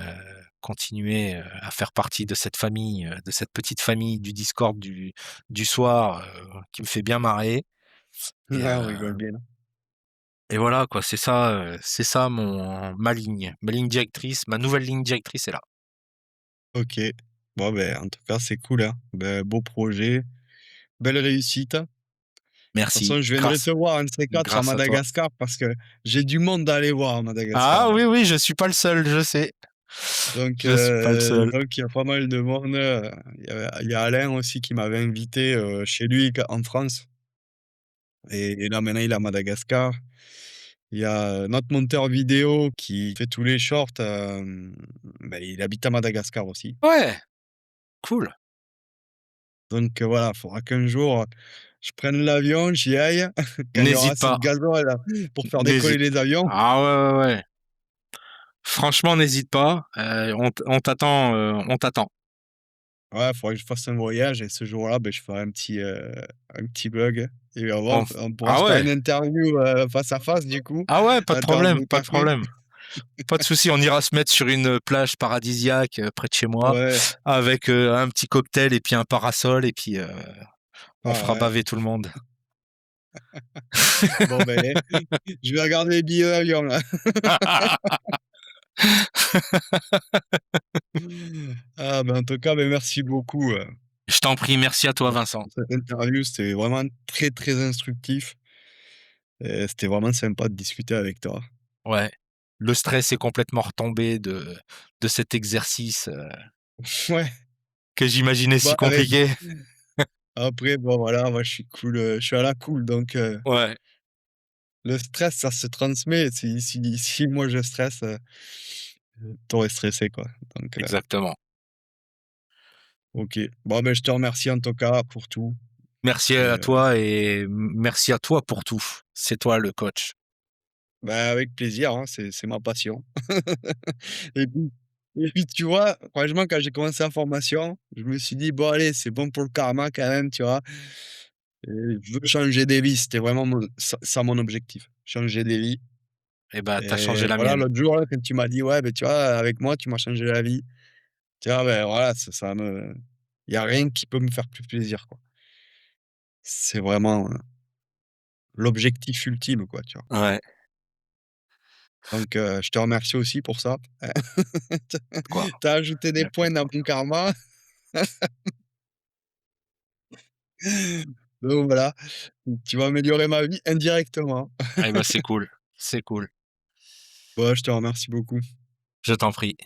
continuer, à faire partie de cette famille, de cette petite famille du Discord du soir, qui me fait bien marrer et Ah, on rigole bien. et voilà quoi, c'est ça ma ligne directrice, ma nouvelle ligne directrice est là. OK. Bon, ben, en tout cas, c'est cool, hein. Beh, beau projet, belle réussite. De toute Merci, façon, je viendrai te voir un de ces 4 à grâce à toi. Madagascar parce que j'ai du monde à aller voir à Ah Madagascar, oui, hein. oui, je suis pas le seul, je sais. Donc Je suis pas le seul. donc il y a pas mal de monde, il y a Alain aussi qui m'avait invité, chez lui en France et là, maintenant, il est à Madagascar. Il y a notre monteur vidéo qui fait tous les shorts, il habite à Madagascar aussi. Ouais, cool. Donc voilà, il faudra qu'un jour, je prenne l'avion, j'y aille quand il y aura N'hésite assez de pas, gasoil là pour faire décoller n'hésite les avions. ah ouais, ouais, ouais. Franchement, n'hésite pas, on t'attend, on t'attend. Ouais, il faudrait que je fasse un voyage et ce jour-là, je ferai un petit vlog et On f on pourra ah se faire une ouais, interview, face à face du coup, ah ouais, pas de à terrasse problème, de pas de café. problème. Pas de souci, on ira se mettre sur une, plage paradisiaque, près de chez moi Ouais, avec, un petit cocktail et puis un parasol et puis, on ah fera ouais. baver tout le monde. Bon je vais regarder les billets d'avion là. Ah en tout cas, merci beaucoup, Je t'en prie, merci à toi Vincent. pour cette interview. C'était vraiment très, très instructif et c'était vraiment sympa de discuter avec toi. Ouais, le stress est complètement retombé de cet exercice, Ouais, que j'imaginais si avec compliqué. après bon voilà, moi je suis cool, je suis à la cool donc Ouais, le stress ça se transmet. Si moi je stresse, tu stressé quoi donc exactement. OK. Bon je te remercie en tout cas pour tout Merci et à toi et merci à toi pour tout. C'est toi le coach. avec plaisir, hein, c'est ma passion et puis tu vois, franchement quand j'ai commencé la formation, je me suis dit: «Bon allez, c'est bon pour le karma quand même», tu vois? Et je veux changer des vies, c'était vraiment ça mon objectif, changer des vies. Eh ben, tu as changé Et la voilà, mienne. l'autre jour là, quand tu m'as dit: «Ouais, tu vois, avec moi, tu m'as changé la vie». Tu vois, voilà, il y a rien qui peut me faire plus plaisir, quoi. C'est vraiment, l'objectif ultime, quoi, tu vois? Ouais, Donc je te remercie aussi pour ça. de quoi. Tu as ajouté Il des y a pas points de dans quoi. mon karma. Donc voilà, tu vas améliorer ma vie indirectement. Eh ben, c'est cool, c'est cool. Bah, je te remercie beaucoup. Je t'en prie.